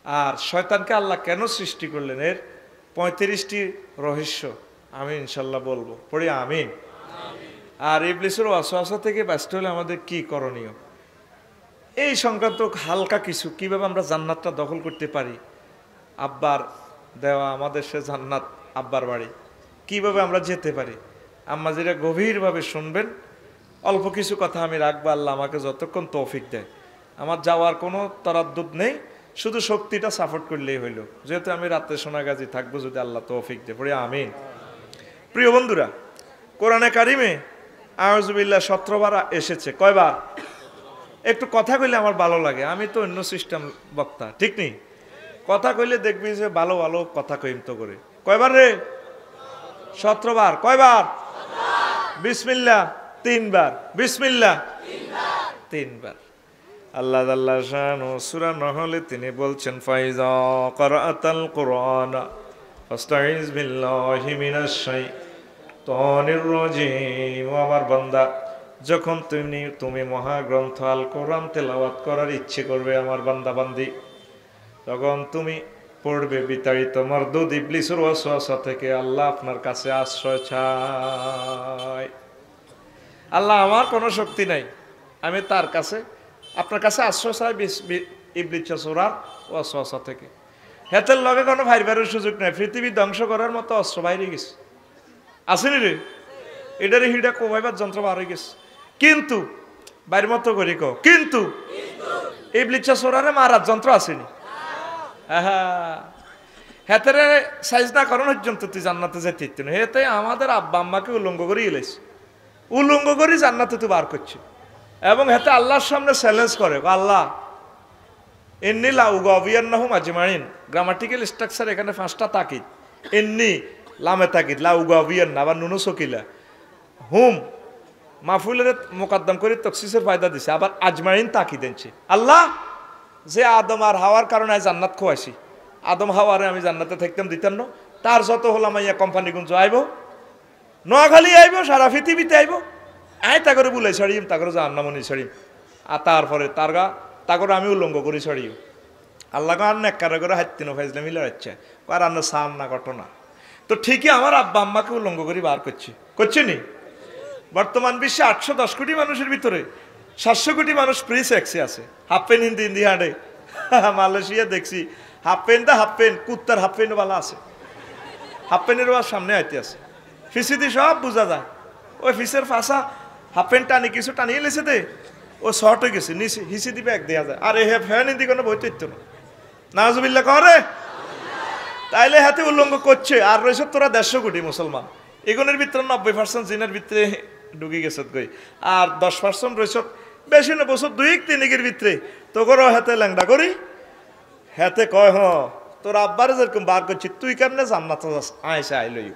আর শয়তানকে আল্লাহ কেন সৃষ্টি করলেন এর 35টি রহস্য আমি ইনশাল্লাহ বলবো, পড়ি আমিন। আর ইবলিসের ওয়াসওয়াসা থেকে বাঁচতে হলে আমাদের কি করণীয়, এই সংক্রান্ত হালকা কিছু, কিভাবে আমরা জান্নাতটা দখল করতে পারি, আব্বার দেওয়া আমাদের সে জান্নাত, আব্বার বাড়ি, কিভাবে আমরা যেতে পারি, আম্মা যেটা গভীরভাবে শুনবেন। অল্প কিছু কথা আমি রাখবো, আল্লাহ আমাকে যতক্ষণ তৌফিক দেয়। আমার যাওয়ার কোনো তরাদ্দুদ নেই, শুধু শক্তিটা সাপোর্ট করলেই হইল, যেহেতু আমি রাতে সোনাগাজী থাকবো, যদি আল্লাহ তৌফিক দেয়, পড়ি আমিন। প্রিয় বন্ধুরা, কোরআনে কারিমে আউযুবিল্লাহ 17 বার এসেছে। কয়বার? একটু কথা কইলে আমার ভালো লাগে, আমি তো অন্য সিস্টেম বক্তা, ঠিক নেই? কথা কইলে দেখবি যে ভালো ভালো কথা কইম তো করে। কয়বার রে? 17 বার। কয়বার? বিসমিল্লাহ 3 বার, বিসমিল্লাহ 3 বার। আল্লাহ আল্লাহ শানু সূরা নহলে তিনি বলছেন, ফাইজা ক্রাআতাল কুরআন ফাস্তাইজ বিল্লাহি মিনাশ শাইতানির রাজিম। আমার বান্দা, যখন তুমি মহাগ্রন্থ আল কোরআন তেলাওয়াত করার ইচ্ছে করবে আমার বান্দা বান্দি, তখন তুমি পড়বে বিতাড়িত মরদুদ ইবলিসের ওয়াসওয়াসা থেকে আল্লাহ আপনার কাছে আশ্রয় চাই। আল্লাহ আমার কোনো শক্তি নাই, আমি তার কাছে, আপনার কাছে আশ্রয় চাই ইবলিসের ওয়াসওয়াসা থেকে। হেতের লগে কোনো ভাইবারের সুযোগ নাই, পৃথিবী ধ্বংস করার মতো অস্ত্র বাইরে গেছে, আসেনি রে? এটারে হিডা কোবাইবার যন্ত্র বার হয়ে গেছে, কিন্তু বাইরের মতো করি কো, কিন্তু ইবলিসের সোরারে মারার যন্ত্র আসেনি। হেতেরে সাইজ না করানো পর্যন্ত তুই জান্নাতে যেতে না। হেতে আমাদের আব্বা আম্মাকে উলঙ্গ করে ইলেছে, উলঙ্গ করে জান্নাতে তুই বার করছে, এবং হেতে আল্লাহর সামনে চ্যালেঞ্জ করে, আল্লাহ এমনি লাউগাবিয়ান্নাহুম আজমাইন। গ্রামাটিক্যাল স্ট্রাকচার এখানে 5টা তাকিদ, এমনি লামে তাকিদ, লাউগাবিয়ান্না আবার নুনু সকিলা, হুম মাফুলের মোকাদ্দম করে তকসিসের ফায়দা দিছে, আবার আজমাইন তাকিদ দিচ্ছে। আল্লাহ যে আদম আর হাওয়ার কারণে জান্নাত খোয়াইছি, আদম হাওয়ারে আমি জান্নাতে থাকতাম দিতাম না, তার যত হলাম ইয়া কোম্পানিগুঞ্জ আইব, নোয়াখালী আইব, সারা পৃথিবীতে আইব, আয় তা করে বুলাই ছাড়িম, তা করে জাহান্নামনি ছাড়িম, আর তারপরে তা করে আমি উল্লঙ্ঘ করি ছাড়িও। আল্লাহ আর নেককারে করে হাত্তিনো ফাইজলে মিলে যাচ্ছে, আর আন্ন সাম না ঘটনা। তো ঠিকই আমার আব্বা আম্মাকে উল্লঙ্ঘ করি বার করছি নি। বর্তমান বিশ্বে 810 কোটি মানুষের ভিতরে 700 কোটি মানুষ প্রি সেক্সে আছে, হাফ প্যান্ট হিন্দি হাঁটে। মালয়েশিয়া দেখছি হাফ প্যান্ট কুত্তার হাফ প্যান্ট বালা আছে, হাফ প্যান্টের সামনে আইতে আছে, ফিসি দিয়ে সব বোঝা যায়। ওই ফিসের ফাঁসা হাফ প্যান্ট টানি কিছু টানিয়ে লেছে দে, ও শর্ট হয়ে গেছে, নিচে হিসি দিবে এক দেওয়া যায়, আর এ ফ্যান হিন্দি কোনো বইতে ইত্য না। নাজুবিল্লাহ করে তাইলে হাতে উল্লঙ্ঘ করছে। আর রয়েছে তোরা 150 কোটি মুসলমান, এগুলোর ভিতরে 90% জিনের ভিতরে ঢুকে গেছে কই, আর 10% রয়েছে বেশি না বছর 2-3 ভিতরে তোকেও হাতে ল্যাংডা করি। হাতে কয় তোর আব্বারে যেরকম বার করছি, তুই কেমনে জান্নাতে যাস, আয়সা আইলই।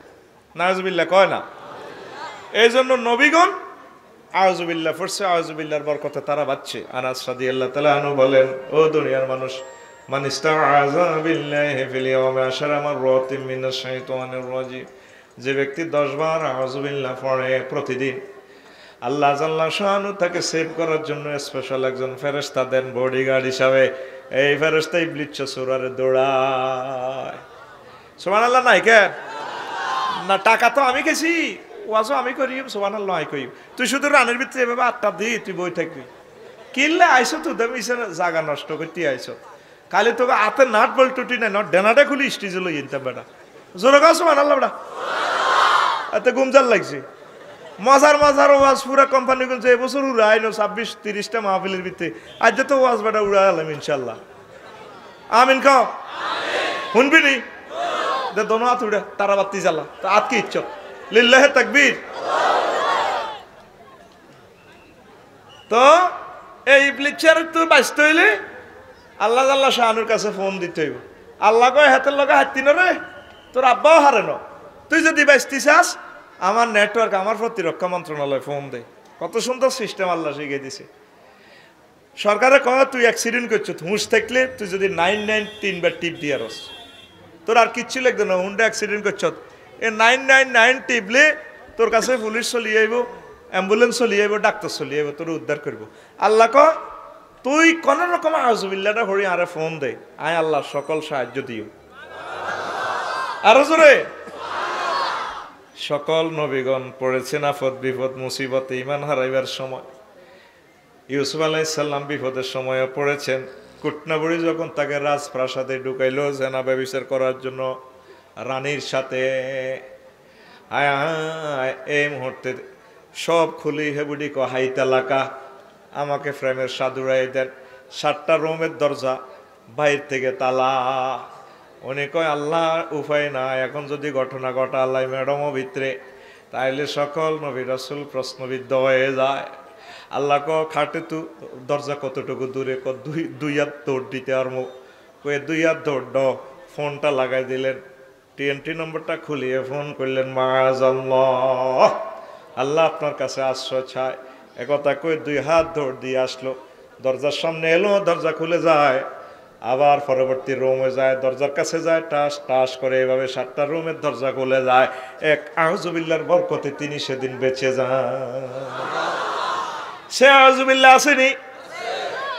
নাজুবিল্লাহ কয় না? এই জন্য নবীগণ আউযুবিল্লাহ পড়ছে, আউযুবিল্লাহর বরকতে তারা বাঁচছে। আনাস রাদিয়াল্লাহু তাআলা আনহু বলেন, ও দুনিয়ার মানুষ, মান ইস্তাআযা বিল্লাহি ফিল ইয়াওমি 10 মাররাতিন মিনাশ শাইতানির রাজিম, যে ব্যক্তি 10 বার আউযুবিল্লাহ পড়ে প্রতিদিন, আল্লাহ জাল্লা শানু তাকে সেভ করার জন্য স্পেশাল একজন ফেরেশতা দেন বডিগার্ড হিসাবে। এই ফেরেশতা ইবলিস সূরারে দৌড়ায়। সুবহানাল্লাহ নাই কে না? টাকা তো আমি গেছি, ওয়াজও আমি করি, সুবহানাল্লাহ আই কই। তুই শুধু রানের ভিতরে এভাবে আটটা দি, তুই বই থাকবি কিনলে আইসো, তুই দামি জায়গা নষ্ট করতে আইসো, খালি তোকে হাতে নাট বল টুটি নাই, নট ডেনাটা খুলি স্টেজে লই ইনতাম বেটা, জোরে গাছ সুবহানাল্লাহ বেটা, এতে গুমজাল লাগছে। মজার ওয়াজ পুরা কোম্পানি গুনছে এবছর উড়াই নো 26-30টা মাহফিলের ভিতরে, আজ তো ওয়াজ বেটা উড়াই আলাম ইনশাল্লাহ। আমিন খাও শুনবি নি? দে দোনো হাত উড়ে তারা বাতি জ্বালা, তা আত কি ইচ্ছ, লিল্লাহে তাকবীর। তো এই ইবলিসের তুই বাঁচতে হইলে আল্লাহ আল্লাহ শাহানুর কাছে ফোন দিতে হইব। আল্লাহ কয় হাতের লগে হাঁটতি না রে, তোর আব্বাও হারে ন, তুই যদি বাঁচতে চাস আমার নেটওয়ার্ক, আমার প্রতিরক্ষা মন্ত্রণালয় ফোন দে। কত সুন্দর সিস্টেম আল্লাহ শিখিয়ে দিছে। সরকারে কয় তুই অ্যাক্সিডেন্ট করছো, হুঁশ থাকলে তুই যদি 99 3 টিপ দিয়ে রস, তোর আর কিচ্ছু লাগবে না। হুন্ডা অ্যাক্সিডেন্ট করছ, এ 999 টিপলে তোর কাছে পুলিশ চলিয়ে আইব, অ্যাম্বুলেন্স চলিয়ে আইব, ডাক্তার চলিয়ে আইব, তোর উদ্ধার করবো। আল্লাহ কয় তুই কোন রকম আউযুবিল্লাহটা হরি আরে ফোন দে, আয় আল্লাহ সকল সাহায্য দিও। আরো জোরে। সকল নবীগণ পড়েছেন আফত বিপদ মুসিবতে ঈমান হারাইবার সময়। ইউসুফ আলাইহিস সালাম বিপদের সময়ও পড়েছেন। কুটনাবুড়ি যখন তাকে রাজপ্রাসাদে ঢুকাইলো জেনা ব্যভিচার করার জন্য রানীর সাথে, আয় এই মুহূর্তে সব খুলি হেবুডি ক হাইতা লাকা, আমাকে ফ্রেমের সাধুরাই দেন। 7টা রুমের দরজা, বাইর থেকে তালা। উনি কয় আল্লাহ উপায় না, এখন যদি ঘটনা ঘটা আল্লাহ ম্যাডামও ভিতরে, তাইলে সকল নবী রাসূল প্রশ্নবিদ্ধ হয়ে যায়। আল্লাহ ক খাটে তু দরজা কতটুকু দূরে, ক দুই হাত দৌড় দিতে আর কয়ে 2 হাত দৌড় ড। ফোনটা লাগাই দিলেন, TNT নম্বরটা খুলিয়ে ফোন করলেন, মাআযাল্লাহ আল্লাহ আপনার কাছে আশ্রয় চায়। একথা কয়ে 2 হাত দৌড় দিয়ে আসলো, দরজার সামনে এলো, দরজা খুলে যায়। আবার পরবর্তী রুমে যায়, দরজার কাছে যায়, টাস টাস করে এভাবে 7টা রুমের দরজা খুলে যায়। এক আউযুবিল্লাহর বরকতে তিনি সেদিন বেঁচে যান। সে আউযুবিল্লাহ আসেনি?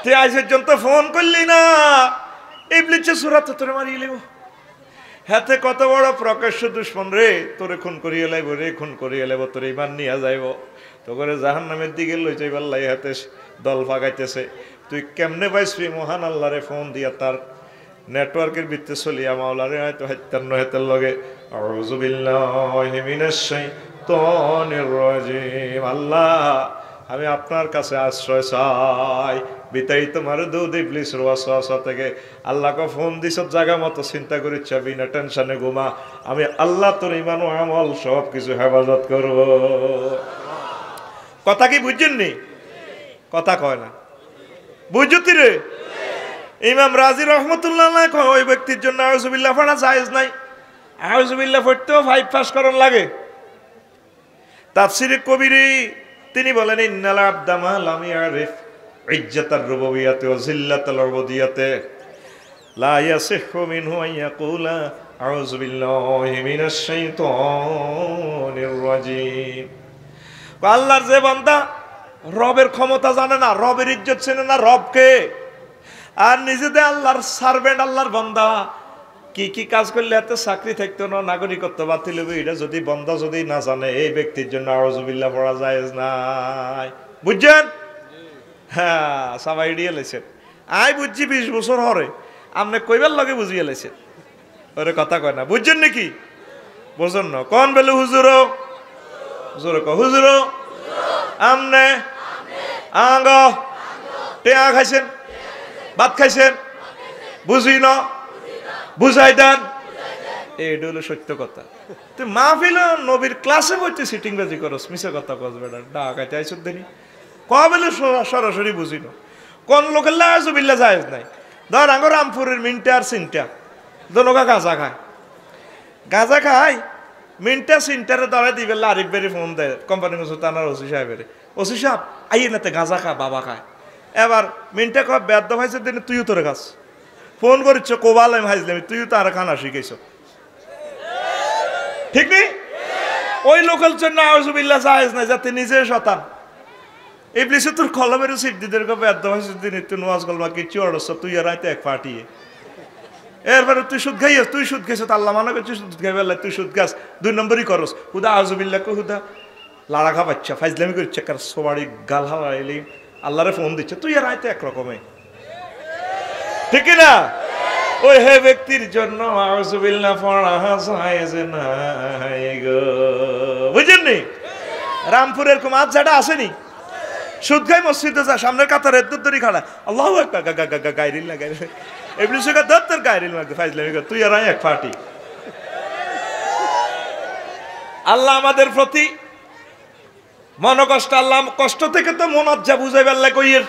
তুই আজ পর্যন্ত ফোন করলি না, ইবলিসের সূরাতে তোরে মারিয়ে লেব। হাতে কত বড় প্রকাশ্য দুশ্মন রে, তোরে খুন করিয়ে লাইব রে, খুন করিয়ে লাইব, তোর ঈমান নিয়ে যাইব, তো করে জাহান্নামের দিকে লই যাইব। আল্লাহ হাতে দল ফাগাইতেছে। তুই কেমনে পাইছবি মহান আল্লাহরে ফোন দিয়া তার নেটওয়ার্কের ভিত্তি চলিয়া মাওলারে হয়তো হাত্তান্ন হেতের লগে আউযু বিল্লাহি মিনাশ শাইতানির রাজিম। আল্লাহ আমি আপনার কাছে আশ্রয় চাই, বিতাই তোমার দুধ ইবলিসের ওয়াসওয়াসা থেকে। আল্লাহকে ফোন দিছ জায়গা মতো চিন্তা করিচ্ছা, বিনা টেনশনে ঘুমা, আমি আল্লাহ তোর ঈমান ও আমল সব কিছু হেফাজত করব। কথা কি বুঝছেননি? কথা কয় না, বুঝতি রে? ইমাম রাজি রহমতুল্লাহ কয় ওই ব্যক্তির জন্য আউযুবিল্লাহ পড়া জায়েজ নাই। আউযুবিল্লাহ পড়তেও 5 পাস করণ লাগে। তাফসীরে কবিরে তিনি বলেন, ইন্নাল আবদা মা লাম ইয়ারিফ ইজ্জাতার রুবুবিয়্যাতি ওয়া জিল্লাতাল উবুদিয়্যাতি লা ইয়াসিহু মিনহু আন ইয়াকুলা আউযু বিল্লাহি মিনাশ শাইতানির রাজিম। আল্লাহর যে বান্দা রবের ক্ষমতা জানে না, রবের ইজ্জত চেনে না, রবকে, আর নিজেদের আল্লাহর সার্ভেন্ট, আল্লাহর বান্দা, কি কি কাজ করলে এত চাকরি থাকতো না, নাগরিকত্ব বাতিল হবে, এটা যদি বান্দা যদি না জানে, এই ব্যক্তির জন্য আউযুবিল্লাহ পড়া জায়েজ নাই। বুঝছেন? হ্যাঁ, সবাই এড়িয়ে লেছেন। আই বুঝছি 20 বছর হরে, আপনি কইবার লগে বুঝিয়ে লেছেন। ওরে কথা কয় না, বুঝছেন নাকি? বুঝুন না কোন বেলে হুজুরো, হুজুরো ক হুজুরো আমনে আঙ্গ টেয়া খাইছেন, ভাত খাইছেন, বুঝি না, বুঝাই দেন। এইটা হলো সত্য কথা। তুই মাহফিল নবীর ক্লাসে বইতে সিটিং বাজি করস, মিশে কথা কস বেটা, ডাকাইতে আইসুদ দেনি কবেলে সরাসরি বুঝি না। কোন লোকের আউযুবিল্লাহ জায়েজ নাই। ধর আঙ্গ রামপুরের মিনটা আর সিনটা দোনোকা গাঁজা খায়, গাঁজা খায় মিনটা সিনটারে ধরে দিবে, আরিফ বেরি ফোন দেয় কোম্পানি তানার ওসি সাহেবের, ওসি সাহেব আইয়ে নাতে গাঁজা খা, বাবা খায়। এবার মিনটা কয় বেদ্য ভাইছে দিনে তুইও তোরে গাছ ফোন করিচ্ছ, কোবাল আমি হাইজলাম, তুইও তো আর খানা শিখেছ, ঠিক নেই? ওই লোকের জন্য আউযুবিল্লাহ জায়েজ নাই, যাতে নিজে শতান। ইবলিসে তোর কলমের সিদ্ধিদের বেদ্য ভাইছে দিনে তুই নোয়াজ গলমা কিচ্ছু অড়ছ, তুই আর আইতে এক পাঠিয়ে এরপরে তুই সুদ খাইস, তুই সুদ খাইছ, আল্লাহ মানা করছিস সুদ খাইবে, তুই সুদ খাস, 2 নম্বরই করস। হুদা আউযুবিল্লাহ কো হুদা লাড়া খা বাচ্চা ফাইজলামি করছে, কার সবারই গাল হারাইলি আল্লাহরে ফোন দিচ্ছে, তুই আর আইতে একরকমে, ঠিক না? ওই হে ব্যক্তির জন্য আউযুবিল্লাহ পড়া জায়েজ নাই গো, বুঝেননি? রামপুরের কোন আজাটা আসেনি, সুদ খাই মসজিদে যা, সামনের কাতারে দূরদূরি খাড়া, আল্লাহু আকবার গায়রিল না গায়রিল, ইবলিসে কা দত্তর গায়রিল মাগ ফাইজলামি কর, তুই আর আই এক পার্টি। আল্লাহ আমাদের প্রতি মন কষ্ট, আল্লাহ কষ্ট থেকে তো মনাজ্জা বুঝাইবার লাগে কইয়ের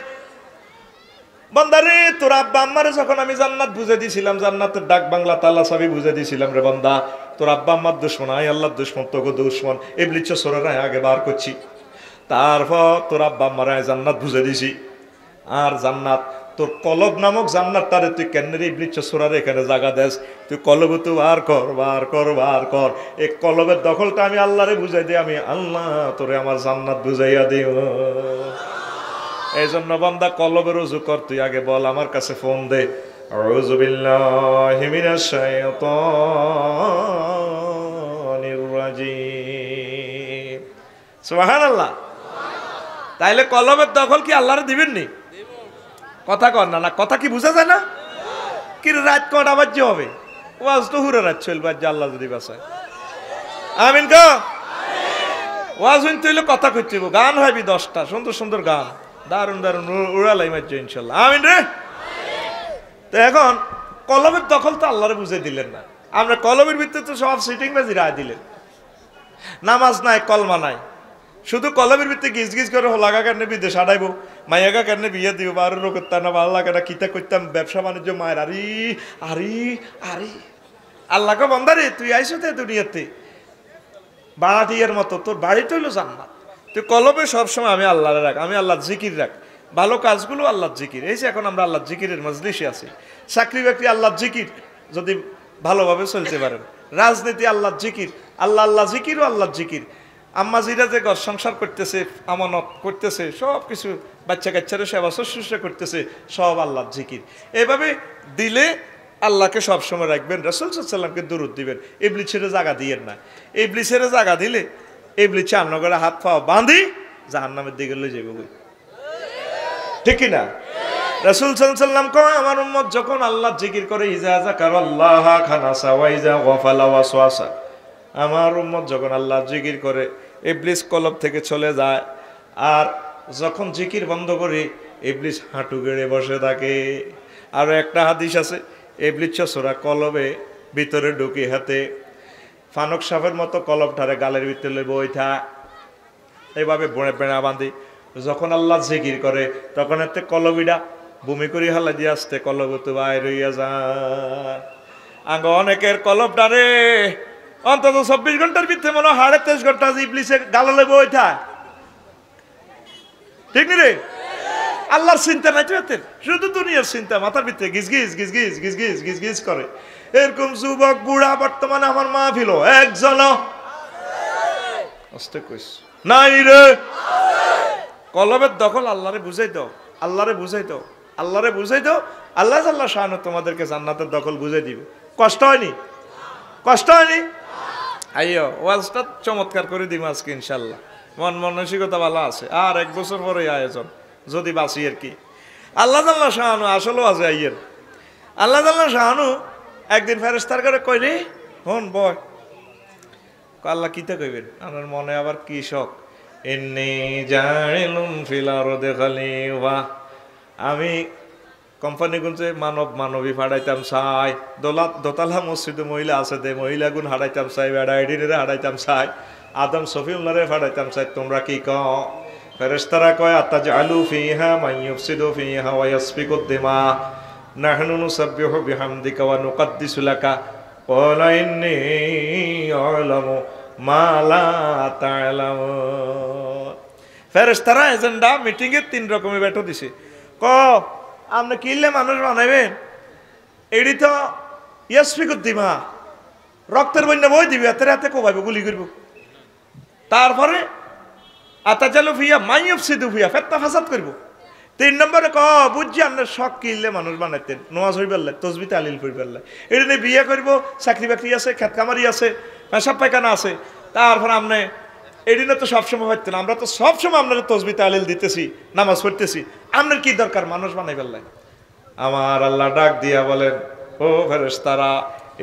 বান্দারে, তোর আব্বা আম্মারে যখন আমি জান্নাত বুঝে দিয়েছিলাম, জান্নাতের ডাক বাংলা তালা চাবি বুঝে দিয়েছিলাম, রে বান্দা তোর আব্বা আম্মার দুশ্মন, আই আল্লাহর দুশ্মন, তোকে দুশ্মন, ইবলিস সরাই আগে বার করছি, তারপর তোর আব্বা আম্মারে জান্নাত বুঝে দিছি। আর জান্নাত তোর কলব নামক জান্নাত, তারে তুই কেন ইবলিস সরারে এখানে জায়গা দেস, তুই কলব তো বার কর, বার কর, বার কর। এই কলবের দখলটা আমি আল্লাহরে বুঝাই দিই, আমি আল্লাহ তোরে আমার জান্নাত বুঝাইয়া দিও। এই জন্য বান্দা কলবের ওযু কর, তুই আগে বল আমার কাছে ফোন দে, আউযু বিল্লাহি মিনাশ শাইতানির রাজিম। সুবহানাল্লাহ। তাইলে কলবের দখল কি আল্লাহরে দিবেন নি? কথা কর না, না কথা কি বুঝা যায় না? কি রাত কটা বাজে হবে? ওয়াজ তো হুরে রাত চলবে আল্লাহ যদি বাঁচায়। আমিন ক ওয়াজ হইন তুইলে কথা কইতে হইব, গান হইবি 10টা সুন্দর সুন্দর গান, দারুন দারুন উড়ালাই মারছে ইনশাল্লাহ। আমিন রে। তো এখন কলমের দখল তো আল্লাহরে বুঝাই দিলেন না, আমরা কলমের ভিতরে তো সব সিটিং বাজি রায় দিলেন। নামাজ নাই, কলমা নাই, শুধু কলমের ভিতরে গিজ গিজ করে লাগা কেন বিদেশ আড়াইবো, মাইয়াগা কেন বিয়ে দিব, আর করতাম না, ভালো লাগে না, কিতা করতাম, ব্যবসা বাণিজ্য মায়ের আরি আরি আরি। আল্লাহকে বন্দারে তুই আইসো তে দুনিয়াতে বাড়াটিয়ার মতো, তোর বাড়িতে হইলো জান্নাত। তুই কলবে সবসময় আমি আল্লাহরে রাখ, আমি আল্লাহর জিকির রাখ, ভালো কাজগুলো আল্লাহর জিকির। এই যে এখন আমরা আল্লাহর জিকিরের মজলিসে আছি, চাকরি বাকরি আল্লাহর জিকির যদি ভালোভাবে চলতে পারেন, রাজনীতি আল্লাহর জিকির, আল্লাহ আল্লাহ জিকির ও আল্লাহর জিকির। আম্মা জিরা যে ঘর সংসার করতেছে, আমানত করতেছে, সব কিছু বাচ্চা কাচ্চারা সেবা শুশ্রূষা করতেছে, সব আল্লাহর জিকির। এভাবে দিলে আল্লাহকে সবসময় রাখবেন, রাসূল সাল্লাল্লাহু আলাইহি ওয়াসাল্লামকে দরুদ দিবেন, ইবলিসের জায়গা দিয়েন না। ইবলিসের জায়গা দিলে ইবলিস চান্নগরে হাত পাও বাঁধি জাহান্নামের দিকে লয়ে যাবে, ঠিক কি না? রাসূল সাল্লাল্লাহু আলাইহি ওয়াসাল্লাম কয় আমার উম্মত যখন আল্লাহর জিকির করে, ইজা যাকারাল্লাহ খানাসা ওয়া ইজা গাফালা ওয়াসওয়াসা, আমার উম্মত যখন আল্লাহর জিকির করে ইবলিস কলব থেকে চলে যায়, আর যখন জিকির বন্ধ করে ইবলিস হাঁটু গেড়ে বসে থাকে। আরো একটা হাদিস আছে, ইবলিস ছোরা কলবে ভিতরে ঢুকি হাতে ফানক সাপের মতো কলবটারে গালের ভিতরে বইথা এইভাবে বনে বেড়া বাঁধি। যখন আল্লাহ জিকির করে তখন এতে কলবিটা বমি করি হালা দিয়ে আসতে কলব তো বাইর হইয়া যায়। আঙ্গ অনেকের কলবটারে অন্তত 24 ঘন্টার ভিতরে মনে হয় 23.5 ঘন্টা ইবলিসে গাললে বইথা, ঠিক নি রে? আল্লাহর চিন্তা নাই তো এতে, শুধু দুনিয়ার চিন্তা মাথার ভিতরে গিজ গিজ গিজ গিজ গিজ গিজ গিজ গিজ করে। এরকম যুবক বুড়া বর্তমানে আমার মাহফিল একজন নাই রে। কলবের দখল আল্লাহরে বুঝাই দাও, আল্লাহরে বুঝাই দাও, আল্লাহরে বুঝাই দাও, আল্লাহ আল্লাহ শান তোমাদেরকে জান্নাতের দখল বুঝাই দিবে। কষ্ট হয়নি? কষ্ট হয়নি? আইয়ো ওয়াজটা চমৎকার করে দিব আজকে ইনশাল্লাহ, মন মানসিকতা ভালো আছে। আর 1 বছর পরে আয়োজন যদি বাঁচি আর কি। আল্লাহ আল্লাহ শাহানু আসলেও আছে আইয়ের। আল্লাহ আল্লাহ শাহানু একদিন ফেরেশতার করে কইলে হন বয়, আল্লাহ কিতা কইবেন? আমার মনে আবার কি শখ, ইন্নী জাইলুন ফিল আরদি খলিফা, আমি কোম্পানিগুঞ্জে মানবী ফাড়াইতাম চাই, দোতলা মসজিদে মহিলা আছে দে মহিলাগুন হারাইতাম চাই, বেড়াইডিরে হারাইতাম চাই, আদম সফিউল্লাহরে ফাড়াইতাম চাই, তোমরা কি কও? ফেরেশতারা কয় আতাজআলু ফিহা মান ইউফসিদু ফিহা ওয়া ইয়াসফিকুদ দিমা নাহনু নুসাব্বিহু বিহামদিকা ওয়া নুকদ্দিসু লাকা ক্বালা ইন্নী আ'লামু মা লা তা'লামুন। ফেরেশতারা এজেন্ডা মিটিং এ 3 রকমের বেটো দিছে। ক আপনি কিনলে মানুষ বানাইবেন, এডি তো ইয়াসফিকুদ দিমা, রক্তের বন্যা বই দিবি, হাতে হাতে কোবাইবে, গুলি করব। তারপরে আতাজালু ফিয়া মাইয়ুফসিদু ফিয়া, ফেতনা ফাসাদ করব। 3 নম্বরে ক বুঝছি আপনার শখ কিনলে মানুষ বানাইতেন, নামাজ হই পারলে, তসবি তালিল পড়ি পারলে, এটা নিয়ে বিয়ে করব, চাকরি বাকরি আছে, খেত কামারি আছে, পেশাব পায়খানা আছে। তারপর আপনি এদিনে তো সবসময় হইতেন, আমরা তো সবসময় আপনার তসবি তালিল দিতেছি, নামাজ পড়তেছি, আপনার কি দরকার মানুষ বানাই পারলে? আমার আল্লাহ ডাক দিয়া বলেন, ও ফেরেশতারা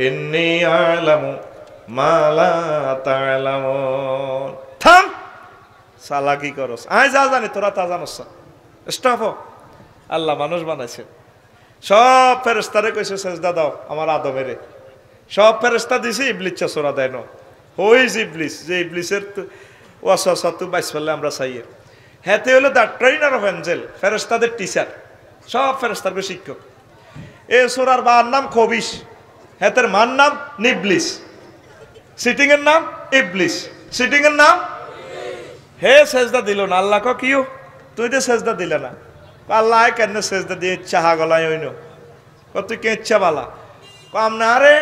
ইন্নী আ'লামু মা লা তা'লামুন। থাম, চালাকি করস, আয় যা জানি তোরা তা জানোস। স্টপ। আল্লাহ মানুষ বানাইছে, সব ফেরেশতারে কইছে সেজদা দাও আমার আদমেরে, সব ফেরেশতা দিছে, ইবলিস চোরা দেয় না। ওই যে ইবলিস, যে ইবলিসের ওয়াসওয়াসা তো বাইস ফেললে আমরা চাইয়ে, হেতে হলো দ্য ট্রেনার অফ এঞ্জেল, ফেরেশতাদের টিচার, সব ফেরেশতার শিক্ষক। এ সূরার বার নাম খবিশ, হেতের মান নাম নিবলিস, সিটিং এর নাম ইবলিস, সিটিং এর নাম। হে সেজদা দিল না, আল্লাহ ক কিও তুই তো সেজদা দিলে না? আল্লাহ কেন সেজদা দিয়ে চাহা গলায় হইন, তুই কে ইচ্ছা বালা আমনা আরে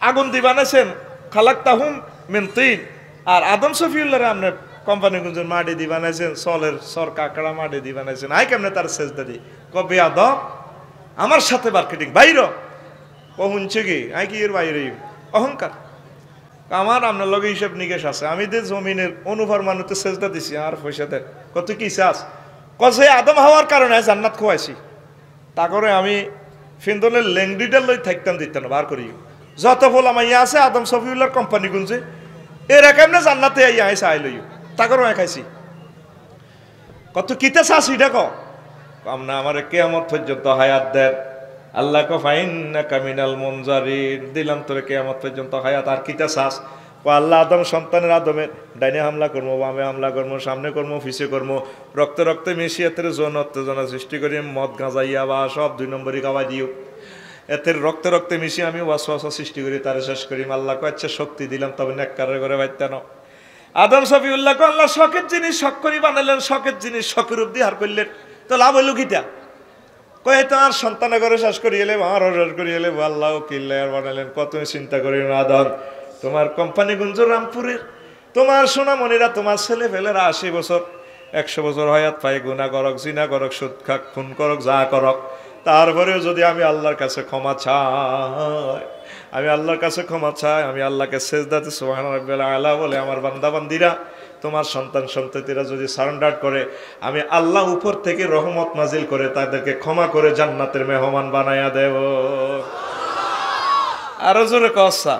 আগুন দি বানাইছেন, খালাকতাহুম মিন তিন, আর আদম সফিউল্লাহরে আপনি কোম্পানিগঞ্জের মাটি দি বানাইছেন, চলের সর কাকড়া মাটি দি বানাইছেন, আই কেমনে তার সেজদা দি কবে আদ আমার সাথে মার্কেটিং বাইর শুনছে কি আই কি এর বাইরে অহংকার। আমার আপনার লগে হিসেব নিকেশ আছে, আমি যে জমিনের অনুভর মানুষকে সেজদা দিছি আর পয়সা দেন কত কি চাস কছে আদম হওয়ার কারণে জান্নাত খোয়াইছি, তা করে আমি ফিন্দনের ল্যাংডিটার লই থাকতাম দিতাম বার করি যত ফল আমার আছে আদম সফিউল্লার কোম্পানি গুনছে এরা কেমনে জান্নাতে আইসা আই লই তা করে খাইছি কত কিতে চাস এটা কম না আমার কেয়ামত পর্যন্ত হায়াত দেন আল্লাহ কো ফাইন্না কামিনাল মুনজারিন দিলাম তোরে কেয়ামত পর্যন্ত হায়াত আর কিতে চাস আল্লাহ আদম সন্তানের আদমের ডাইনে হামলা করবো, বামে হামলা করবো, সামনে করবো, পিছে করবো, রক্তে রক্তে মিশিয়ে এতে যৌন উত্তেজনা সৃষ্টি করি, মদ গাঁজাইয়া বা সব 2 নম্বরই খাওয়াই দিও, এতে রক্তে রক্তে মিশিয়ে আমি ওয়াসওয়াসা সৃষ্টি করি, তারে শেষ করি। আল্লাহ কো আচ্ছা শক্তি দিলাম তবে নেককারের করে বাইতেন। আদম সফিউল্লাহ কো আল্লাহ শখের জিনিস শখ করি বানাইলেন, শখের জিনিস শখের অব্দি হার করলেন, তো লাভ হইল কিটা কয়ে তোমার সন্তানের করে শেষ করি এলে আমার শেষ করি এলে আল্লাহ কিল্লার বানাইলেন। কত চিন্তা করি আদম তোমার কোম্পানিগঞ্জ রামপুরের তোমার সোনামণিরা তোমার ছেলে ফেলেরা 80 বছর 100 বছর হায়াত পায়, গুনাহ করক, জিনা করক, সুদ খাক, খুন করক, যা করক, তারপরেও যদি আমি আল্লাহর কাছে ক্ষমা চাই, আমি আল্লাহর কাছে ক্ষমা চাই, আমি আল্লাহকে সেজদাতে সুবহান রাব্বিল আলা বলে আমার বান্দা বান্দিরা তোমার সন্তান সন্ততিরা যদি সারেন্ডার করে, আমি আল্লাহ উপর থেকে রহমত নাজিল করে তাদেরকে ক্ষমা করে জান্নাতের মেহমান বানায়া দেব। আরো জোরে কসা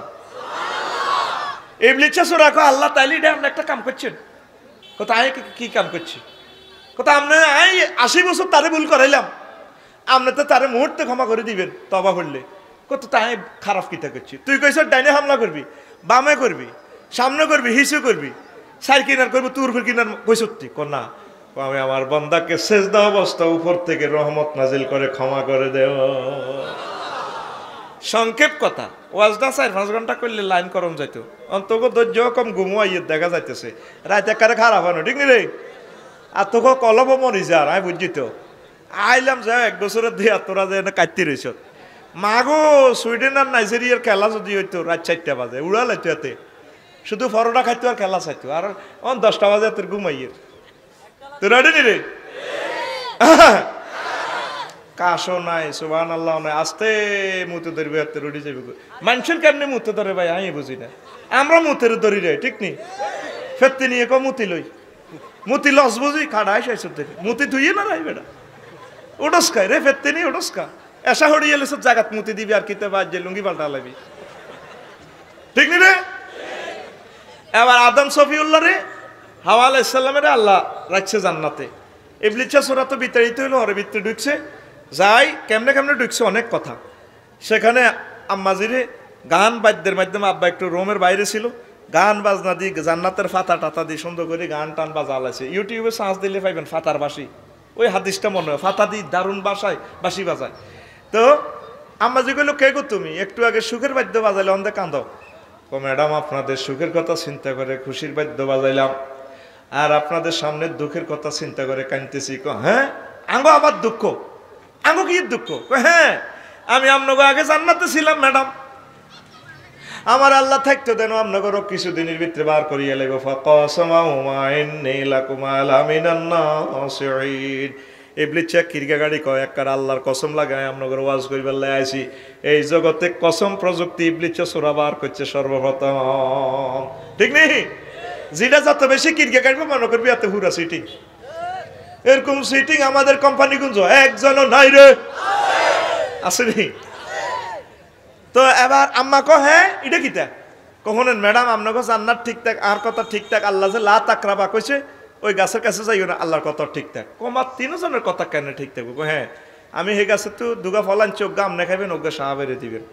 ইবলিসে সূরা কো আল্লাহ তাইলে এটা আপনি একটা কাম করছেন, কথা আয় কি কাম করছি, কথা আপনি আই 80 বছর তারে ভুল করাইলাম, আপনি তো তারে মুহূর্তে ক্ষমা করে দিবেন তবা করলে, কত তাই খারাপ কিতা করছি, তুই কইছ ডাইনে হামলা করবি, বামে করবি, সামনে করবি, হিসু করবি, সাইড কিনার করবি, তুর ফির কিনার কইছতি কোনা, আমি আমার বান্দাকে সেজদা অবস্থা উপর থেকে রহমত নাজিল করে ক্ষমা করে দেও। সংক্ষেপ কথা, ওয়াজটা 4-5 ঘন্টা করলে লাইন করম যাইতো, অন্তত ধৈর্য কম ঘুমাইয়ে দেখা যাইতেছে, রাতে কারে খারাপ হয় না, ঠিক নেই আর তোকে কলব মরি যা আমি বুঝছি তো আইলাম যা 1 বছরের দিয়ে তোরা যে কাটতে রয়েছ মাগো সুইডেন আর নাইজেরিয়ার খেলা যদি হইতো রাত 4টা বাজে উড়া লাইতো এতে শুধু পরোটা খাইতো আর খেলা চাইতো আর 10টা বাজে তোর ঘুমাইয়ে তোর রেডি নি রে কাশো নাই সুবহানাল্লাহ নাই আস্তে মুতে ধরবে হাতে রুটি যাবে মানুষের কেমনে মুতে ধরে ভাই আমি বুঝি না, আমরা মুতের ধরি রে ঠিক নি ফেরতে নিয়ে কো মুতি লই মুতি লস বুঝি খাড়াই শেষ থেকে মুতি ধুইয়ে না রাই বেটা ওডস খাই রে ফেরতে নি ওডস খা এসা হড়ি এলে সব জায়গাত মুতি দিবি আর কিতে বাদ যে লুঙ্গি পাল্টা লাবি ঠিক নি রে। এবার আদম সফিউল্লাহ রে হাওয়া আলাইহিস সালামের আল্লাহ রাখছে জান্নাতে, ইবলিসের সূরা তো বিতাড়িত হইলো, ওর ভিতরে ঢুকছে যাই কেমনে কেমনে ঢুকছে অনেক কথা, সেখানে আম্মাজিরে গান বাদ্যের মাধ্যমে আব্বা একটু রোমের বাইরে ছিল, গান বাজনা দিয়ে জান্নাতের ফাতা টাতা দিয়ে সুন্দর করে গান টান বাজা আলাইছে, ইউটিউবে সার্চ দিলে পাইবেন ফাতার বাসি, ওই হাদিসটা মনে হয় ফাতা দি দারুণ বাসি বাজায়। তো আম্মাজি কইলো কে গো তুমি, একটু আগে সুখের বাদ্য বাজাইলে অন্ধে কান্দ, ও ম্যাডাম আপনাদের সুখের কথা চিন্তা করে খুশির বাদ্য বাজাইলাম আর আপনাদের সামনে দুঃখের কথা চিন্তা করে কাঁদতেছি। হ্যাঁ আঙ্গো আবার দুঃখ, আঙ্গো কি দুঃখ, হ্যাঁ আমি আপনাকে আগে জান্নাতে ছিলাম ম্যাডাম, আমার আল্লাহ থাকতো দেন আপনাকে কিছুদিনের ভিতরে বার করিয়া লাগবো। ইবলিস কিরগা গাড়ি কয় একবার আল্লাহর কসম লাগায় আপনাদের ওয়াজ করিবার লাই আইছি, এই জগতে কসম প্রযুক্তি ইবলিস সূরা বার করছে সর্বপ্রথম, ঠিক নেই যেটা যত বেশি কিরগা গাড়ি মনে করবি এত হুরা সিটিং, এরকম সিটিং আমাদের কোম্পানি গুঞ্জ একজনও নাই রে আসেনি। তো এবার আম্মা কো হ্যাঁ এটা কিতা কখনেন ম্যাডাম আপনাকে জান্নাত ঠিকঠাক আর কথা ঠিকঠাক আল্লাহ যে লা তাকরাবা কইছে ওই গাছের কাছে যাইও না, আল্লাহর কথা ঠিকঠাক কমা 3 জনের কথা কেন ঠিক থাকবো, হ্যাঁ আমি হে গাছে তো দুগা ফলান চোখ গাম না খাইবেন ওগা সাহাবেরে দিবেন,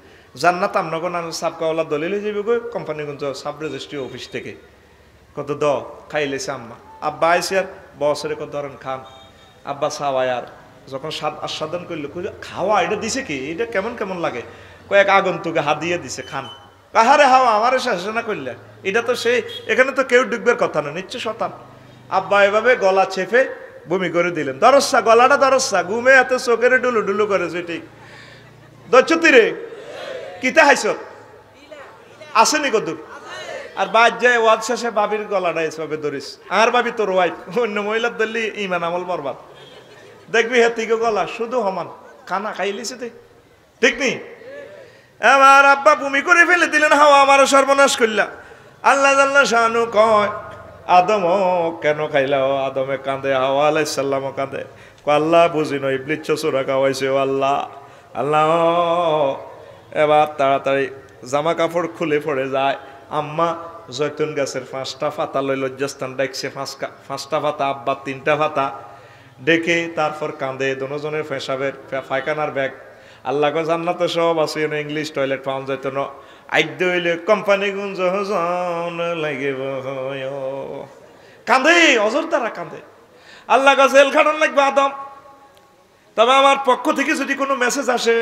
জান্নাত আপনাকে না সাবকাওয়ালা দলিল হয়ে যাবে গো কোম্পানিগঞ্জ সাব রেজিস্ট্রি অফিস থেকে, কত দ খাইলেছে আম্মা, আব্বা আইসি আর বসরে কত ধরেন খান, আব্বা সাওয়াই আর যখন স্বাদ আস্বাদন করলো খাওয়া এটা দিছে কি এটা কেমন কেমন লাগে, কয়েক আগন্তুকে হাত দিয়ে দিছে খান, কাহারে হাওয়া আমারে শেষ না করলে এটা তো সেই এখানে তো কেউ ডুববার কথা না নিচ্ছে শতান, আব্বা এভাবে গলা চেপে বমি করে দিলেন, দরসা গলাটা দরসা ঘুমে এত চোখের ডুলু ডুলু করেছে ঠিক দচ্ছতি রে কিতা হাইছ আসেনি কদুর আর বাদ যায় ওয়াজ শেষে বাবির গলাটা এসবে ধরিস, আর ভাবি তোর ওয়াইফ, অন্য মহিলার ধরলি ইমান আমল বরবাদ। দেখবি হেতিকে গলা শুধু সমান, খানা খাইলিছে তুই, ঠিক নি? আমার আব্বা ভূমি করে ফেলে দিলেন, হাওয়া আমার সর্বনাশ করলা। আল্লাহ জাল্লা শানু কয়, আদম কেন খাইলাও? আদমে কাঁদে, হাওয়া আলাইহিস সালামও কাঁদে। আল্লাহ বুঝি নয়, ইবলিস চোরা খাওয়াইছে আল্লাহ। আল্লাহ এবার তাড়াতাড়ি জামা কাপড় খুলে পড়ে যায়। আম্মা জৈতুন গাছের 5টা পাতা লই লজ্জাস্থান ডাকছে, 5টা পাতা, আব্বা 3টা পাতা ডেকে তারপর কাঁদে। দুজনের পেশাবের পায়খানার ব্যাগ, আল্লাহ কো জান্নাতে সব আছে, ইংলিশ টয়লেট পাওয়া যাইতো না। আইদ্য হইলে কোম্পানি গুঞ্জ লাগিব, কাঁদে, অজর তারা কাঁদে। আল্লাহ কো জেল খাটান লাগবে আদম। তবে আমার পক্ষ থেকে যদি কোনো মেসেজ আসে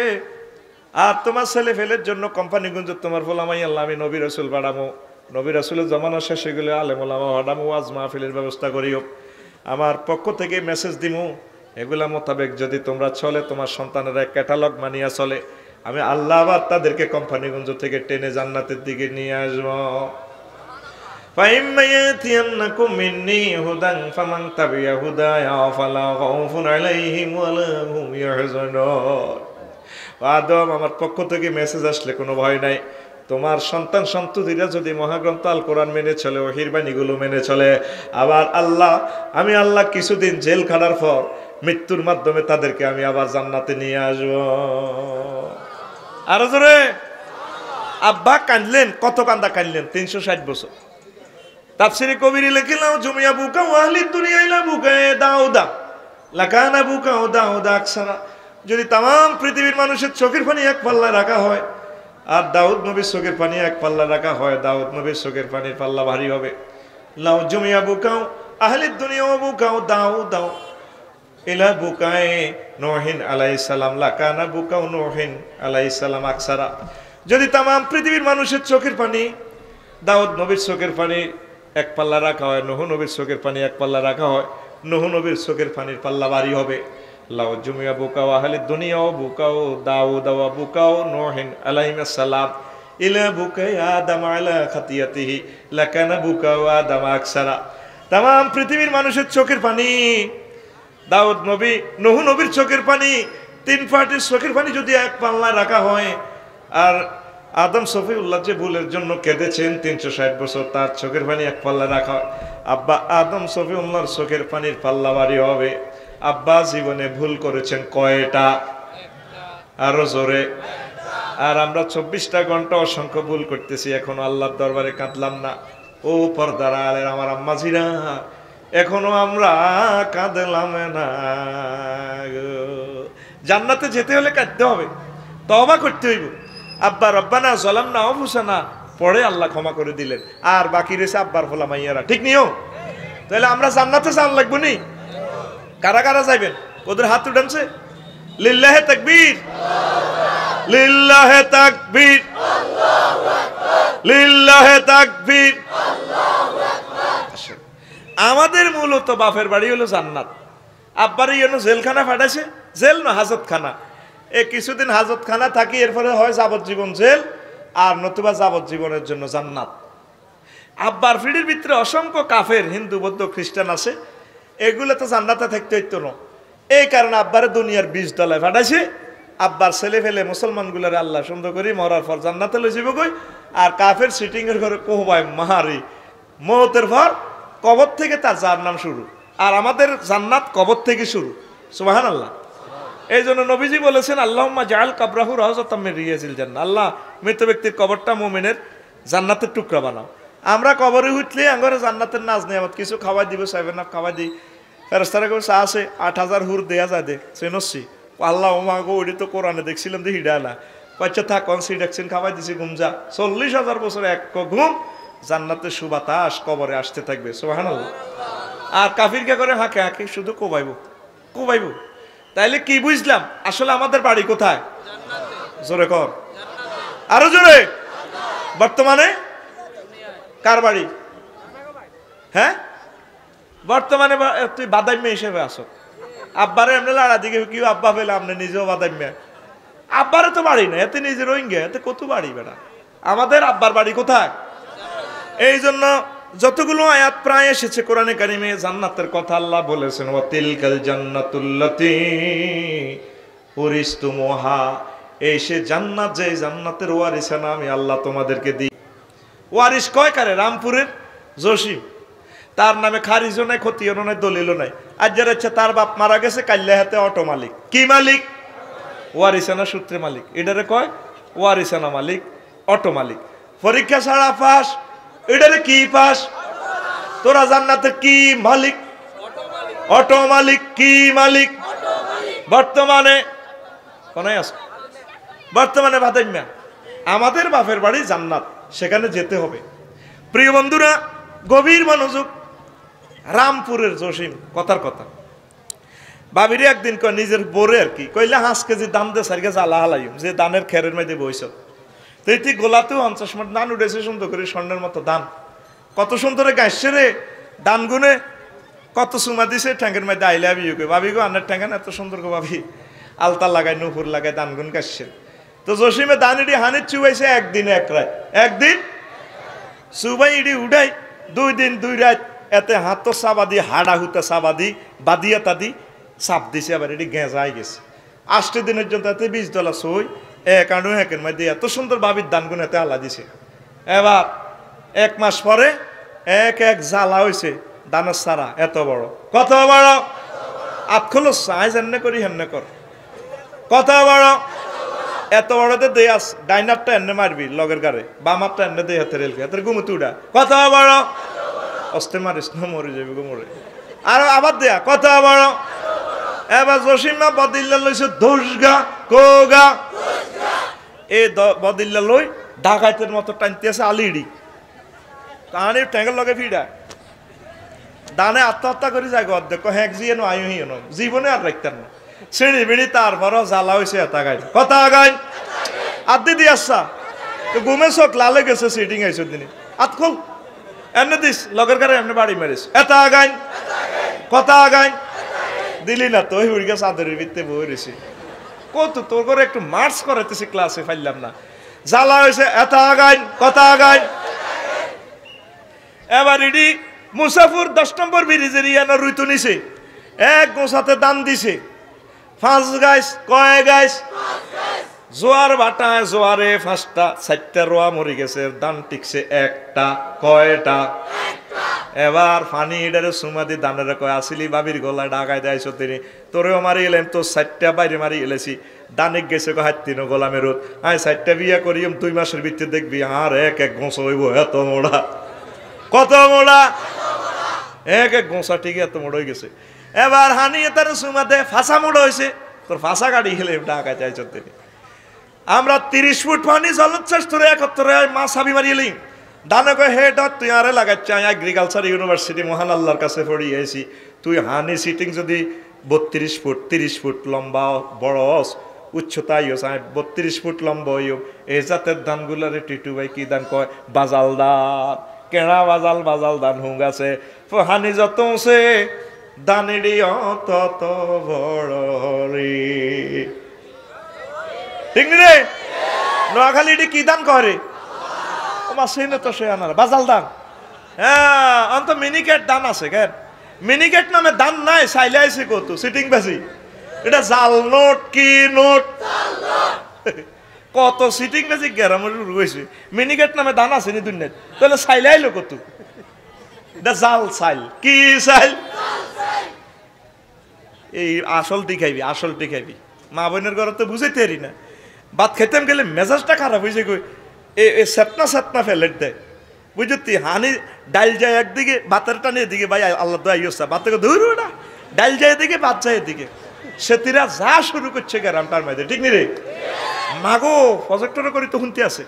আর তোমার ছেলে ফেলের জন্য কোম্পানিগঞ্জ তোমার ফলামাই আল্লাহ, আমি নবী রাসূল বাড়ামো, নবী রাসূলের জমানা শেষ হয়ে গেলে আলেম ওলামা বাড়ামো, ওয়াজ মাহফিলের ব্যবস্থা করিও। আমার পক্ষ থেকে মেসেজ দিমু, এগুলা মোতাবেক যদি তোমরা চলে, তোমার সন্তানেরা ক্যাটালগ মানিয়া চলে, আমি আল্লাহ আবার তাদেরকে কোম্পানিগঞ্জ থেকে টেনে জান্নাতের দিকে নিয়ে আসবো। فَإِمَّا يَأْتِيَنَّكُم مِّنِّي هُدًى فَمَن تَبِعَ هُدَايَ فَلَا خَوْفٌ عَلَيْهِمْ وَلَا هُمْ يَحْزَنُونَ। আদম, আমার পক্ষ থেকে মেসেজ আসলে কোনো ভয় নাই। তোমার সন্তান সন্ততিরা যদি মহাগ্রন্থ আল কোরআন মেনে চলে, ওহীর বাণীগুলো মেনে চলে, আবার আমি আল্লাহ কিছুদিন জেল খাটার পর মৃত্যুর মাধ্যমে তাদেরকে আমি আবার জান্নাতে নিয়ে আসবো। আরো জোরে। আব্বা কাঁদলেন, কত কান্দা কাঁদলেন? 360 বছর। তাফসীরে কবিরে লিখলাম, জুমিয়া বুকা ওয়াহলি দুনিয়া ইলা বুকায়ে দাউদা লাকানা বুকা ও দাউদা আকসারা। যদি তাম পৃথিবীর মানুষের চোখের পানি এক পাল্লা রাখা হয় আর দাউদ নবীর চোখের পানি এক পাল্লা রাখা হয়, দাউদ নবীর চোখের পানির পাল্লা ভারী হবে। লাউ জুমিয়া বুকাও আহলি দুনিয়া ও বুকাও দাউদা ইলা বুকায়ে নূহিন আলাইহিস সালাম লাকানা বুকাও নূহিন আলাইহিস সালাম আকসারা। যদি তাম পৃথিবীর মানুষের চোখের পানি দাউদ নবীর চোখের পানি এক পাল্লা রাখা হয়, নূহ নবীর চোখের পানি এক পাল্লা রাখা হয়, নূহ নবীর চোখের পানির পাল্লা ভারী হবে। লাউ জুমিয়া বুকাও আহলি দুনিয়া ও বুকাও দাউদ ওয়া বুকাও নূহিন আলাইহিস সালাম ইলা বুকাই আদম আলা খাতিয়াতিহি লাকানা বুকাও আদম আকসারা। তাম পৃথিবীর মানুষের চোখের পানি দাউদ নবী নূহ নবীর চোখের পানি, 3 পার্টির চোখের পানি যদি এক পাল্লা রাখা হয়, আর আদম সফিউল্লাহ যে ভুলের জন্য কেঁদেছেন 360 বছর, তার চোখের পানি এক পাল্লা রাখা হয়, আব্বা আদম সফিউল্লাহর চোখের পানির পাল্লা ভারী হবে। আব্বা জীবনে ভুল করেছেন কয়টা? আরো জোরে। আর আমরা 24টা ঘন্টা অসংখ্য ভুল করতেছি, এখনো আল্লাহর দরবারে কাঁদলাম না। ও পর্দার আলের আমার আম্মাজিরা, এখনো আমরা কাঁদলাম না। জান্নাতে যেতে হলে কাঁদতে হবে, তওবা করতে হইব। আব্বা রব্বানা যালামনা আনফুসানা পড়ে আল্লাহ ক্ষমা করে দিলেন, আর বাকি রয়েছে আব্বার ফলা মাইয়ারা, ঠিক নিও? তাহলে আমরা জান্নাতে যান লাগবো নি? কারা কারা যাইবেন? ওদের হাত উঠানছে। লিল্লাহে তাকবীর, লিল্লাহে তাকবীর, লিল্লাহে তাকবীর। আমাদের মূলত বাপের বাড়ি হলো জান্নাত। আব্বার জন্য জেলখানা ফাটাইছে, জেল না হাজতখানা। কিছুদিন হাজতখানা থাকি, এরপরে হয় যাবজ্জীবন জেল, আর নতুবা যাবজ্জীবনের জন্য জান্নাত। আব্বার ফিডির ভিতরে অসংখ্য কাফের হিন্দু বৌদ্ধ খ্রিস্টান আছে, এগুলো তো জান্নাতে থাকতে হইতো না। এই কারণে আব্বারে দুনিয়ার 20 দলায় ফাটাইছে। আব্বার ছেলে ফেলে মুসলমানগুলারে আল্লাহ সুন্দর করি মরার পর জান্নাতে লই যাব কই, আর কাফের সিটিং এর ঘরে কোহবায় মারি মওতের পর কবর থেকে তার জাহান্নাম শুরু, আর আমাদের জান্নাত কবর থেকে শুরু। সুবহানাল্লাহ। এই জন্য নবীজি বলেছেন, আল্লাহুম্মা জাআল কাবরাহু রাওযাতাম মিন রিয়াজিল জান্নাহ। আল্লাহ মৃত ব্যক্তির কবরটা মুমিনের জান্নাতের টুকরা বানাও। আমরা কবরে উঠলে আঙ্গরে জান্নাতের নাজ নিয়ামত কিছু খাওয়াই দিব, 7 আপ খাওয়াই দিই। ফেরেশতারা কই চা আছে 8000 হুর দেয়া যায় দে চেনসি। আল্লাহ ওমা গো, ওইটা তো কোরআনে দেখছিলাম যে হিডালা বাচ্চা থাক কনসি দেখছেন খাওয়াই দিছি, ঘুম যা। 40,000 বছর এক ঘুম, জান্নাতের সুবাতাস কবরে আসতে থাকবে। সুবহানাল্লাহ। আর কাফির কে করে হাঁকে হাঁকে শুধু কোবাইবো কোবাইবো। তাইলে কি বুঝলাম? আসলে আমাদের বাড়ি কোথায়? জোরে কর, আরো জোরে। বর্তমানে কার বাড়ি? হ্যাঁ, বর্তমানে তুই বাদাম্য হিসেবে আসো। আব্বারে এমনি লাড়া দিকে কি আব্বা পেলে আপনি নিজেও বাদাম্য। আব্বারে তো বাড়ি না, এতে নিজে রোহিঙ্গা, এতে কত বাড়ি বেড়া। আমাদের আব্বার বাড়ি কোথায়? এই জন্য যতগুলো আয়াত প্রায় এসেছে কোরআনে কারিমে জান্নাতের কথা আল্লাহ বলেছেন, ওয়া তিলকাল জান্নাতুল্লাতী উরিসতুমুহা, এই সে জান্নাত যে জান্নাতের ওয়ারিসানা আমি আল্লাহ তোমাদেরকে দিই। ওয়ারিস কয় কারে? রামপুরের জসিম, তার নামে খারিজও নাই, ক্ষতিও নাই, দলিলও নাই। আর যার ইচ্ছা তার বাপ মারা গেছে, কাল্লা হাতে অটো মালিক। কি মালিক? ওয়ারিসানা সূত্রে মালিক। এটারে কয় ওয়ারিসানা মালিক, অটো মালিক। পরীক্ষা ছাড়া পাস, এটারে কি পাস? তোরা জান্নাতের কি মালিক? অটো মালিক। কি মালিক? বর্তমানে কোনায় আস, বর্তমানে বাদাইম্যা আমাদের বাপের বাড়ি জান্নাত, সেখানে যেতে হবে। প্রিয় বন্ধুরা, গভীর মনোযোগ। রামপুরের জসিম কথার কথা। বাবিরে একদিন কয় নিজের বোরে আর কি কইলে 5 কেজি দান দে, 4 কেজি আলা হালাইম, যে দানের খেরের মধ্যে বইছ তো এটি গোলাতেও 50 মিনিট দান উঠেছে সুন্দর করে, স্বর্ণের মতো দান। কত সুন্দর গাইছে রে দান গুনে, কত সুমা দিছে ঠ্যাঙ্গের মধ্যে আইলে আবি কে ভাবি গো, আনের ঠ্যাঙ্গা এত সুন্দর গো ভাবি, আলতা লাগাই নুপুর লাগাই দান গুন গাইছে। তো জসিমে দান ইডি হানির চুবাইছে একদিন এক রাত, একদিন সুবাই ইডি উঠাই 2 দিন 2 রাত, এতে হাত চাবাদি হাড়া হুতে চাবাদি বাদিয়া তাদি চাপ দিছে, আবার এটি গেঁজাই গেছে। 8 দিনের জন্য এতে 20 ডলার সই এক আনু একের মধ্যে এত সুন্দর বাবির দান গুণ এতে আলা দিছে। এবার 1 মাস পরে এক জ্বালা হয়েছে দানের সারা এত বড়। কত বড়? আতখলো সাইজ এমনি করি হেমনে কর। কত বড়? এত বড়তে দে আস, ডাইনারটা এমনি মারবি লগের গারে, বামারটা এমনি দে হাতে রেলকে হাতের গুমুতি উড়া। কত বড়? অস্তে মারিস না, মরে যাবি গো মরে। আর আবার দেয়া। কত বড়? এবার জসিমা বদিল্লা লইছে 10 গা কোগা, এই বদিল্লা লই ডাকাইতের মতো টানতে আছে আলিড়ি, তাহলে ট্যাঙ্গের লগে ফিডা দানে আত্মহত্যা করে যায় অর্ধেক হ্যাঁ জিয়ে নো আয়ু হিও জীবনে আর রাখতেন না সিঁড়ি বিড়ি, তারপরও জ্বালা হয়েছে এত গাই। কত আগাই? আদি দি আসা তো ঘুমে চোখ লালে গেছে, সিটিং আইসো দিনে আত খুব এমনি দিস লগের গাড়ি এমনি বাড়ি মেরিস। এত আগাই? কত আগাই? দিলি না তো, উড়ে গেছে আদরের ভিত্তে বই রয়েছে। কত তোর করে একটু মার্চ করাইতেছি ক্লাসে, ফাইলাম না, জ্বালা হয়েছে। এত আগাই? কত আগাই? এবার ইডি মুসাফুর 10 নম্বর ব্রিজের ইয়ানা রুইতু নিছে, এক গোসাতে দান দিছে 5 গাইস। কয় গাইস? জোয়ার বাটায় জোয়ারে 5টা 4টা রোয়া মরে গেছে, দান টিকছে একটা। কয়টা? এবার ফানি ইডারে সুমাদি দানের কয় আসিলি বাবির গলায় ডাকাই দেয়ছো তিনি, তোরেও মারি এলাম তো 4টা বাইরে মারি এলেছি, দানিক গেছে কো হাতিন গোলামের রোদ, আমি 4টা বিয়া করিম 2 মাসের ভিতরে দেখবি আর এক গোঁস হইব এত মোড়া। কত মোড়া? এক গোঁসা ঠিক এত মোড় হয়ে গেছে। এবার হানি তার সুমাতে ফাঁসা মোড় হয়েছে, তোর ফাঁসা গাড়ি খেলে ডাকাই চাইছো তিনি। আমরা 30 ফুট পানি জলোচ্ছ্বাস ধরে 71 মাছ হাবি মারিয়েলি দানে কয় হে ডট তুই আরে লাগাচ্ছি, আমি এগ্রিকালচার ইউনিভার্সিটি মহান আল্লাহর কাছে পড়িয়েছি, তুই হানি সিটিং যদি 32 ফুট 30 ফুট লম্বা বড় উচ্চতা ইয়স, আমি 32 ফুট লম্বা ইয়, এই জাতের ধানগুলারে টিটু ভাই কি দান কয়? বাজাল দান। কেনা বাজাল বাজাল দান হুং আছে, হানি যত সে দানেরই অত বড় রে। ঠিক রে? নোয়াখালী কি দান করে? তো সে আনার বাজাল দান। হ্যাঁ, অন্ত মিনিকেট দান আছে কেন? মিনিকেট নামে দান নাই, চাইলে আইসি কত সিটিং বেশি, এটা জাল নোট। কি নোট? কত সিটিং বেশি গ্যারামের রয়েছে, মিনিকেট নামে দান আছে নি দুনিয়াত, তাহলে চাইলে আইলো কত? এটা জাল চাইল। কি চাইল? এই আসল দেখাইবি, আসল দেখাইবি। মা বোনের ঘরে তো বুঝাইতে পারি না, ভাত খেতাম গেলে মেজাজটা খারাপ হয়েছে, কই এ সেতনা সেতনা ফেলেট দেয় বুঝতি। হানি ডাইল যায় একদিকে, ভাতের টানে এদিকে, ভাই আল্লাহ তো আইসা ভাত থেকে ধরু না, ডাইল যায় এদিকে, ভাত যায় এদিকে, সেতিরা যা শুরু করছে গ্রামটার মধ্যে। ঠিক নি রে? মাগো প্রজেক্টর করি তো শুনতে আছে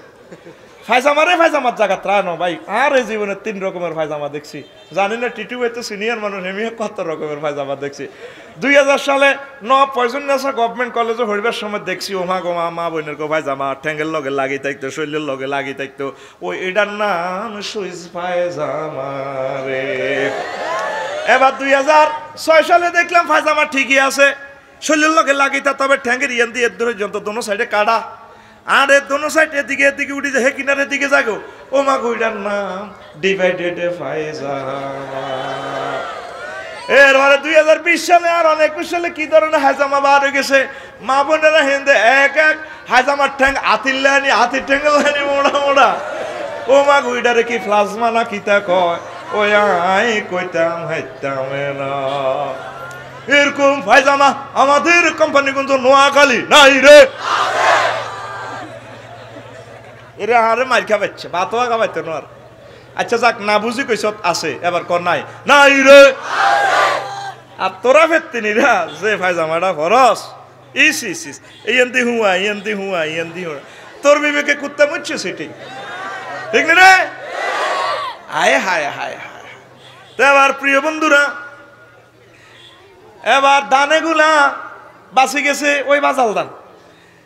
ফাইজামারে, ফাইজামার জায়গা ত্রাণ ভাই। আর এই জীবনে 3 রকমের ফাইজামা দেখছি, জানি না টিটু ভাই তো সিনিয়র মানুষ, আমি কত রকমের ফাইজামা দেখছি। 2000 সালে পয়সন্যাসা গভর্নমেন্ট কলেজে হইবার সময় দেখছি ওমা গোমা মা বোনের গো ফাইজামা ঠ্যাঙ্গের লগে লাগি থাকতো, শরীরের লগে লাগি থাকতো, ওই এটার নাম সুইচ ফাইজামা রে। এবার 2006 সালে দেখলাম ফাইজামা ঠিকই আছে, শরীরের লগে লাগি তা, তবে ঠ্যাঙ্গের ইয়ান দিয়ে দূরে যন্ত্র দোনো সাইডে কাটা, আর এর দোনো সাইড এদিকে উঠে যায়, হে কিনারের দিকে যাগো, ও মা কইটার নাম ডিভাইডেড ফায়জামা। এরপরে 2020 সালে আর 21 সালে কি ধরনের হাজামা বার হয়ে গেছে, মা বোনেরা হিন্দে এক এক হাজামার ঠ্যাং আতিল্লানি, হাতির ঠ্যাঙ্গলানি মোড়া মোড়া। ও মা কইটারে কি প্লাজমা না কিতা কয়, ওই আই কইতাম হাইতাম না। এরকম ফায়জামা আমাদের কোম্পানি কিন্তু নোয়াখালী নাই রে, এরা আরে মার খাবাচ্ছে, ভাতও খাবাইতে নোয়ার। আচ্ছা যাক, না বুঝি কইস আছে, এবার কর নাই নাই রে। আর তোরা ফেরতি নিরা যে ফায়জামাটা ফরস, ইস ইস ইস, ইয়েন্দি হুয়া ইয়েন্দি হুয়া ইয়েন্দি হুয়া, তোর বিবেকে কুত্তা মুচ্ছে সেটি, ঠিক না রে? হায় হায় হায় হায়। তো এবার প্রিয় বন্ধুরা, এবার দানেগুলা বাঁচি গেছে ওই বাজাল দান।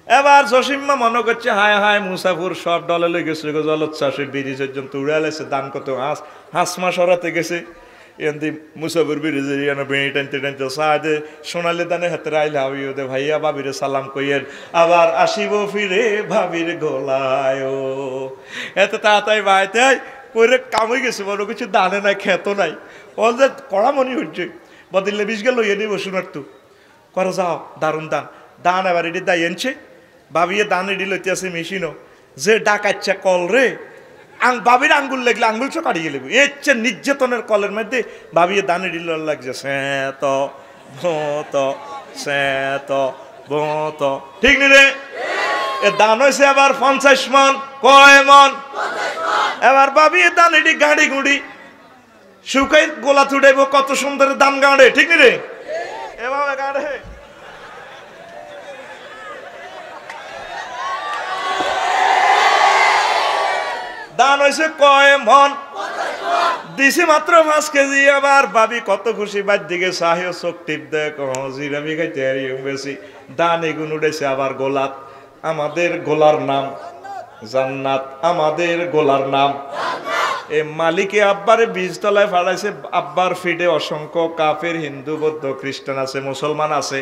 এবার জসিম্মা মনে করছে হায় হায় মুসাফুর সব ডলে লই গেছে গো, জলোচ্ছ্বাসে ব্রিজ পর্যন্ত উড়ে আলেছে, দান কত হাঁসমা সরাতে গেছে। এমনি মুসাফুর ব্রিজে বেড়ি টানতে টানতে সাহায্যে সোনালি দানে হাতে রাইলে হাবি ওদের ভাইয়া ভাবিরে সালাম কইয়ের, আবার আসিব ফিরে ভাবির গোলায়। এত তাড়াতাড়ি বাইতে কইরে কামই গেছে, বড় কিছু দানে নাই খেত নাই, ওর যে কড়া মনে হচ্ছে বদিলে বিষ গেল লইয়ে নিব শোনার তো করো যাও, দারুণ দান দান। এবার এটি দাই এনছে ভাবিয়ে দান এটি লইতে আছে মেশিনও, যে ডাকাচ্ছা কল রে, বাবির আঙ্গুল লাগলে আঙ্গুল চো কাটিয়ে গেলে এর নির্যাতনের কলের মধ্যে ভাবিয়ে দান এটি লাগছে স্যাঁত ভোঁত স্যাঁত ভোঁত, ঠিক নি রে? এ দান হয়েছে আবার 50 মন, কয় মন? এবার ভাবিয়ে দান এটি গাড়ি গুড়ি শুকাই গোলা তুড়াইব, কত সুন্দর দান গাড়ে, ঠিক নি রে? এভাবে গাড়ে দান হয়েছে কয় মন, দিছি মাত্র 5 কেজি। আবার ভাবি কত খুশি, বাদ দিকে সাহিও চোখ টিপ দেয়, জিরামি খাইতে বেশি দান এগুন উঠেছে আবার গোলাত। আমাদের গোলার নাম জান্নাত, আমাদের গোলার নাম। এ মালিকে আব্বারে বীজতলায় ফাড়াইছে, আব্বার ফিডে অসংখ্য কাফের, হিন্দু বৌদ্ধ খ্রিস্টান আছে, মুসলমান আছে,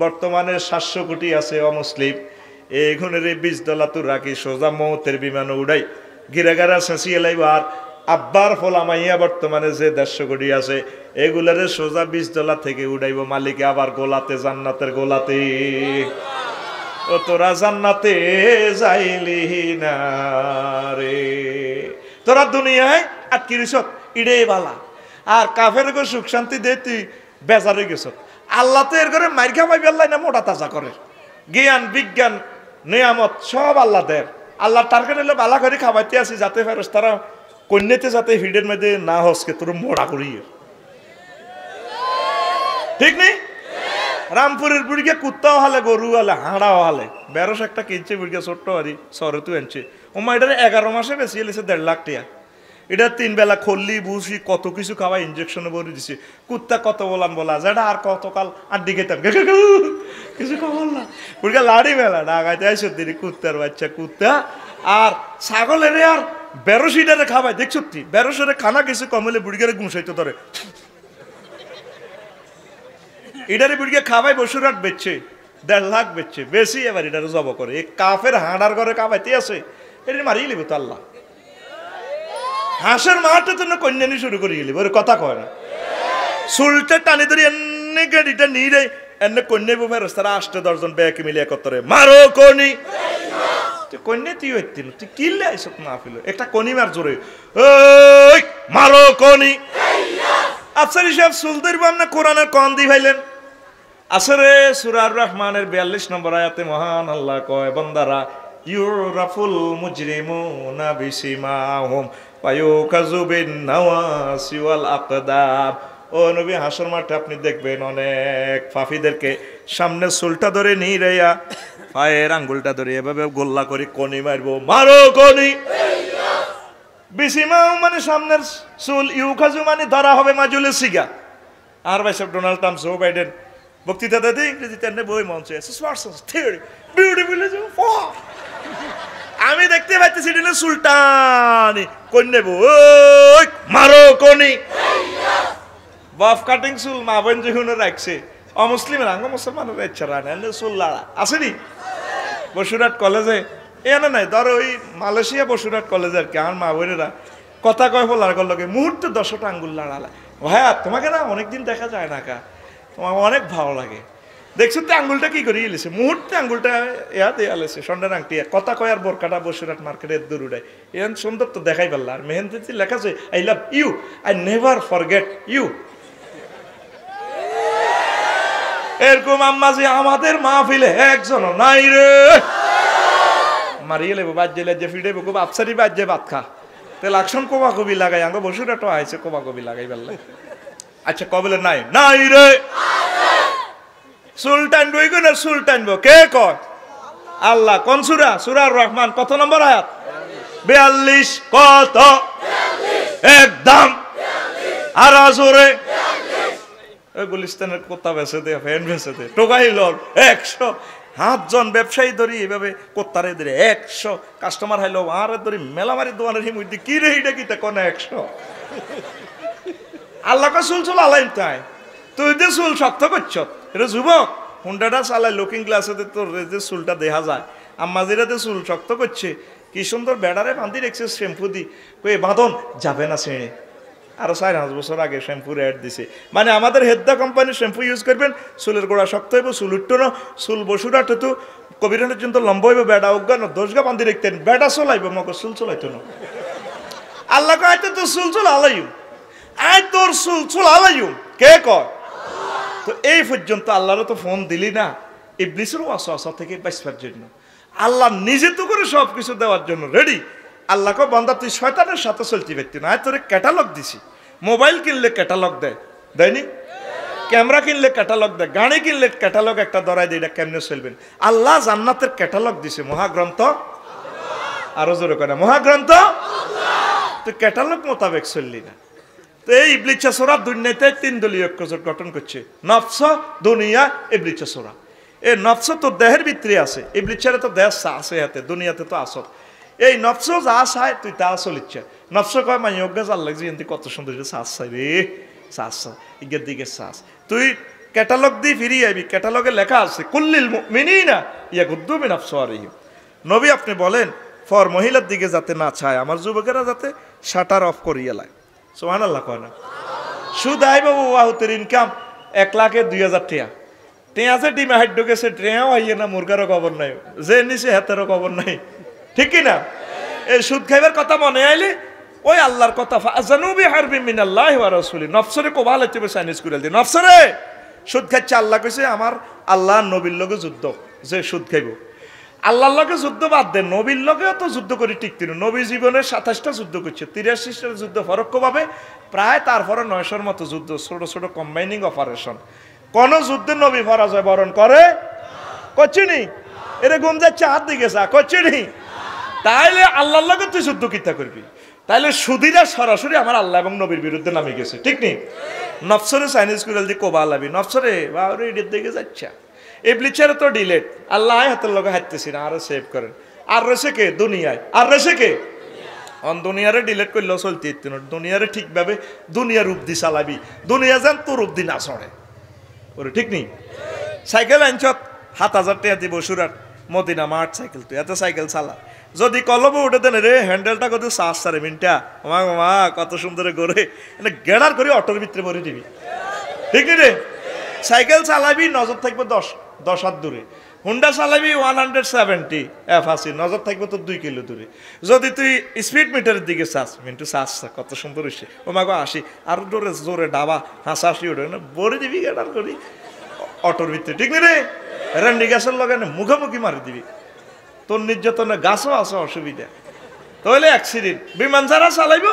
বর্তমানে 700 কোটি আছে অমুসলিম। এইগুনের এই বীজতলা তো রাখি সোজা মৌতের বিমান উড়াই গিরাগারা শেষিয়ে লাইব। আর আব্বার ফলামাইয়া বর্তমানে যে 150 কোটি আছে, এগুলারে সোজা বীজতলা থেকে উড়াইব মালিকে আবার গোলাতে, জান্নাতের গোলাতে। ও তোরা জান্নাতে যাইলি না রে, তোরা দুনিয়ায় আটকি রিস ইডে বালা, আর কাফের গো সুখ শান্তি দে তুই বেজার হয়ে গেছ। আল্লাহ তো এর করে মাইর খাওয়াই আল্লাহ না মোটা তাজা করে, জ্ঞান বিজ্ঞান নিয়ামত সব আল্লাহ দেয়। আল্লাহ টার্গেট হলে বালা করে খাওয়াইতে আসি, যাতে ফেরস তারা কন্যাতে যাতে ভিড়ের মধ্যে না হসকে তোর মোড়া করি, ঠিক নেই? রামপুরের বুড়িকে কুত্তাও হালে, গরু হালে, হাঁড়াও হালে, 1200 একটা কিনছে বুড়িকে ছোট্ট হারি শহরে তুই আনছে। ওমা এটার 11 মাসে বেশি এলেছে 1.5 লাখ টাকা। এটা 3 বেলা খল্লি ভুসি কত কিছু খাওয়া, ইঞ্জেকশনে ভরে দিছে। কুত্তা কত বলা যেটা আর কতকাল আড্ডি খেতাম, কিছু খবর না। বুড়িকে লাড়ি মেলা ডাকাইতে আইসো দিদি কুত্তার বাচ্চা কুত্তা। আর ছাগলের আর 1200 খাওয়াই দেখছো, 1200 খানা কিছু কমলে বুড়িকে গুঁসাইতে ধরে, এটারে বুড়িকে খাওয়াই বসুরাট বেচছে, 1.5 লাখ বেচছে বেশি। এবার এটারে জব করে, এই কাফের হাঁড়ার ঘরে খাওয়াইতে আছে, এটা মারিয়ে লিব তো আল্লাহ। হাঁসের মাঠে তো কন্যানি শুরু করে গেলি, ওর কথা কয় না, চুলটা টানি ধরি এনে গাড়িটা নিয়ে এনে কন্যা বুফের তারা 8-10 জন ব্যাকে মিলে একত্রে মারো কনি। কন্যা তুই হইতিন, তুই কিনলে আইস না ফিল একটা কনি মার জোরে, ওই মারো কনি। আফসারি সাহেব সুলদের বামনা কোরআনের কন দি ভাইলেন। আসরে সূরা আর রহমানের 42 নম্বর আয়াতে মহান আল্লাহ কয়, বান্দারা ইউরাফুল মুজরিমুনা বিসিমাহুম ফায়ুকাযু বিন নাওয়াসি ওয়াল আকদাম। ও নবী, হাসর মাঠে আপনি দেখবেন অনেক পাপীদেরকে সামনে চুলটা ধরে নিয়ে রেয়া পায়ের আঙ্গুলটা ধরে এভাবে গোল্লা করে কনি মারবো, মারো কনি। বিসিমাও মানে সামনের চুল, ইউকাজু মানে ধরা হবে মাজুলে সিগা। আর ভাই সব ডোনাল্ড ট্রাম্প, জো বাইডেন বক্তৃতা দিতে ইংরেজিতে বই মঞ্চে আমি দেখতে পাচ্ছি সুলতানি কন্যা ওই মারো কনি। বাফ কাটিং চুল মা বোন যখন রাখছে, অমুসলিমের আঙ্গ মুসলমানের ইচ্ছা রানে চুল লাড়া আসেনি। বসুরহাট কলেজে এনে নাই ধরো ওই মালয়েশিয়া বসুরহাট কলেজে আর কি আমার মা বোনেরা কথা কয় ফলার করলকে মুহূর্তে 10টা আঙ্গুল লাড়ালা ভাইয়া তোমাকে না অনেকদিন দেখা যায় না কা তোমার অনেক ভালো লাগে দেখছো তো আঙ্গুলটা কি করে ইলেছে মুহূর্তে আঙ্গুলটা ইয়া দিয়ে আলেছে সন্ডার আংটি কথা কয় আর বোরকাটা বসুরহাট মার্কেটের দূর উড়ায় এন সুন্দর তো দেখাই পারলা আর মেহেন্দিতে লেখা আছে I love you I never forget you. এরকম আম্মা যে আমাদের মাহফিলে একজনও নাই রে মারিয়ে লেবো বাজ্যে লাজ্যে ফিরে খুব আফসারি বাজ্যে ভাত খা তেল আকশন কোবা কবি লাগাই আঙ্গ বসুরহাটও আইছে কোবা কবি লাগাই পারলে আচ্ছা কবলে নাই নাই রে সুলতান বই না সুলতান বো কে কয় আল্লাহ কোন সূরা সূরা রহমান কত নম্বর আয়াত 42 কত একদম আর জোরে ওই গুলিস্তানের কোত্তা বেচে দে ফ্যান বেচে দে টোকাই লল 100 5জন ব্যবসায়ী ধরি এভাবে কোত্তারে ধরে 100 কাস্টমার হাইলো আর ধরি মেলামারি দোকানের হিমুইদি কি রে এটা কি তা কোন 100 আল্লাহ কা সুলসুল আলাইম তাই তুই যে চুল শক্ত করছ এটা যুবক হুন্ডাটা চালায় লুকিং গ্লাসে তোর যে চুলটা দেখা যায় আম্মাজিরাতে চুল শক্ত করছে কি সুন্দর বেড়ারে বাঁধি রেখছে শ্যাম্পু দি কই বাঁধন যাবে না ছেড়ে আরো 4-5 বছর আগে শ্যাম্পুর অ্যাড দিছে মানে আমাদের হেদ্দা কোম্পানির শ্যাম্পু ইউজ করবেন চুলের গোড়া শক্ত হইব চুল উঠতো না চুল বসুরাট তো কবিরানের জন্য লম্বা হইব বেড়া অজ্ঞান দশগা বাঁধি রাখতেন বেড়া চলাইব মগ চুল চলাইতো না আল্লাহ কয় তো চুল চুল আলাইম আয় তোর চুল চুল আলাইম কে কয় তো এই পর্যন্ত আল্লাহরও তো ফোন দিলি না ইবলিসেরও ওয়াসওয়াসা থেকে বাঁচবার জন্য আল্লাহ নিজে তো করে সব কিছু দেওয়ার জন্য রেডি আল্লাহকে বান্দা তুই শয়তানের সাথে চলতে পারতি না তোরে ক্যাটালগ দিছি মোবাইল কিনলে ক্যাটালগ দেয়নি ক্যামেরা কিনলে ক্যাটালগ দেয় গাড়ি কিনলে ক্যাটালগ একটা ধরাই দেয় এটা কেমনে চলবেন আল্লাহ জান্নাতের ক্যাটালগ দিছে মহাগ্রন্থ আরো জোরে করে মহাগ্রন্থ তুই ক্যাটালগ মোতাবেক চললি না তো এই ইবলিসা সূরা দুনিয়াতে 3 দলীয় ঐক্যজোট গঠন করছে নফস দুনিয়া ইবলিসা সূরা এই নফস তো দেহের ভিতরে আছে ইবলিসের তো দেহ আছে হাতে দুনিয়াতে তো আসল এই নফস যা চায় তুই তা চলিচ্ছে নফস কয় মাই অজ্ঞা জাল লাগছে এনতি কত সুন্দর শ্বাস চাই রে শ্বাস ইগের দিকে শ্বাস তুই ক্যাটালগ দিয়ে ফিরিয়ে আইবি ক্যাটালগে লেখা আছে কুল্লিল মুমিনিনা ইয়াগুদ্দু মিন আবসারিহিম নবী আপনি বলেন ফর মহিলার দিকে যাতে না চায় আমার যুবকেরা যাতে শাটার অফ করিয়ে লায় সুবহানাল্লাহ কয় না সুদ আই বাবু ওয়াহুতের ইনকাম 1,02,000 টাকা টেঁয়াছে ডিমে হাইড ঢুকেছে ট্রেয়াও আইয়ে না মুরগারও খবর নাই যে নিচে হাতেরও খবর নাই ঠিক কি না এই সুদ খাইবার কথা মনে আইলে ওই আল্লাহর কথা ফাজানুবি হারবি মিনাল্লাহি ওয়া রাসূলি নফসরে কোবালে তুমি সাইনিস করে দি নফসরে সুদ খাচ্ছে আল্লাহ কইছে আমার আল্লাহ নবীর লগে যুদ্ধ যে সুদ খাইব আল্লাহর লগে যুদ্ধ বাদ দেন নবীর লগেও তো যুদ্ধ করে টিকতিন নবী জীবনে 27টা যুদ্ধ করছে 83টা যুদ্ধ পরোক্ষভাবে প্রায় তারপরে 900-র মতো যুদ্ধ ছোট ছোট কম্বাইনিং অপারেশন কোন যুদ্ধে নবী পরাজয় বরণ করে করছিনি এরে ঘুম যাচ্ছে হাত দিকে চা করছিনি তাইলে আল্লাহর লগে তুই যুদ্ধ কিতা করবি তাইলে সুদীরা সরাসরি আমার আল্লাহ এবং নবীর বিরুদ্ধে নামে গেছে ঠিক নেই নফসরে চাইনিজ কুরাল দিয়ে কোবা লাবি নফসরে বাবা এটার দিকে যাচ্ছে ইবলিসের তো ডিলেট আল্লাহ হাতের লগে হাঁটতেছি না আরো সেভ করেন আর রয়েছে কে দুনিয়ায় আর রয়েছে কে অন দুনিয়ারে ডিলেট করলেও চলতে ইত্যাদি না দুনিয়ারে ঠিকভাবে দুনিয়ার রূপ দি চালাবি দুনিয়া যান তোর রূপ দি না চড়ে ওরে ঠিক নেই সাইকেল আনছত 7,000 টাকা দিব সুরাট মদিনা মাঠ সাইকেল তুই এত সাইকেল চালা যদি কলবে উঠে দেন রে হ্যান্ডেলটা কত 7-4 মিনিটা মা কত সুন্দর করে গেড়ার করে অটোর ভিতরে ভরে দিবি ঠিক রে সাইকেল চালাবি নজর থাকবে 10 হাত দূরে হুন্ডা চালাবি 170 F80 নজর থাকবে তো 2 কিলো দূরে যদি তুই স্পিড মিটারের দিকে চাস মিন্টু চাস কত সুন্দর হইছে ও মাগো আসি আর জোরে জোরে ডাবা হাসাহাসি ওঠে না ভরে দিবি গেড়ার করি অটোর ভিতরে ঠিক রে রেন্ডি গাছের লগে মুখামুখি মারি দিবি তোর নির্যাতনে গাছও আছে অসুবিধা তাহলে অ্যাক্সিডেন্ট বিমান যারা চালাইব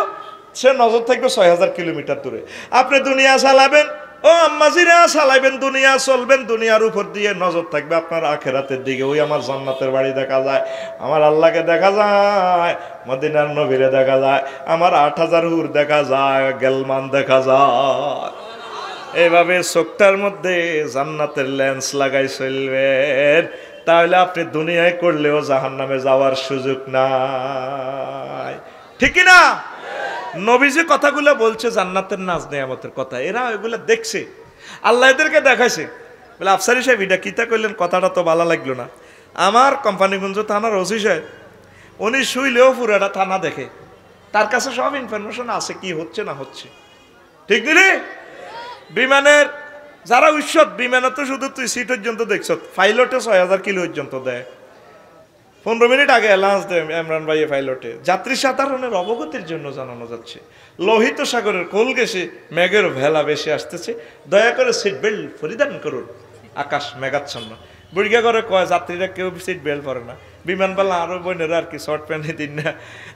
সে নজর থাকবে 6,000 কিলোমিটার দূরে আপনি দুনিয়া চালাবেন ও আম্মাজিরা চালাইবেন দুনিয়া চলবেন দুনিয়ার উপর দিয়ে নজর থাকবে আপনার আখেরাতের দিকে ওই আমার জান্নাতের বাড়ি দেখা যায় আমার আল্লাহকে দেখা যায় মদিনার নবীরে দেখা যায় আমার 8,000 হুর দেখা যায় গেলমান দেখা যায় এইভাবে চোখটার মধ্যে জান্নাতের লেন্স লাগাই চলবেন তাহলে আপনি দুনিয়ায় করলেও জাহান্নামে যাওয়ার সুযোগ নাই ঠিক না নবীজি কথাগুলো বলছে জান্নাতের নাজ নেয়ামতের কথা এরা ওইগুলো দেখছে আল্লাহ এদেরকে দেখাইছে বলে আফসারি সাহেব এটা কিতা কইলেন কথাটা তো ভালো লাগলো না আমার কোম্পানিগঞ্জ থানার ওসি সাহেব উনি শুইলেও পুরোটা থানা দেখে, তার কাছে সব ইনফরমেশন আছে কি হচ্ছে না হচ্ছে, ঠিক নি? বিমানের যারা উৎসব, বিমানে তো শুধু তুই সিট পর্যন্ত দেখছ, পাইলটে 6000 কিলো পর্যন্ত দেয়। 15 মিনিট আগে অ্যালাউন্স দেয় ইমরান ভাই পাইলটে। যাত্রী সাধারণের অবগতির জন্য জানানো যাচ্ছে, লোহিত সাগরের কোল ঘেঁষে মেঘের ভেলা বেশি আসতেছে, দয়া করে সিট বেল্ট পরিধান করুন, আকাশ মেঘাচ্ছন্ন। বুড়িগা করে কয় যাত্রীরা কেউ সিট বেল্ট পরে না, বিমানবালা আরো বোনেরা আর কি শর্ট প্যান্ট দিন না,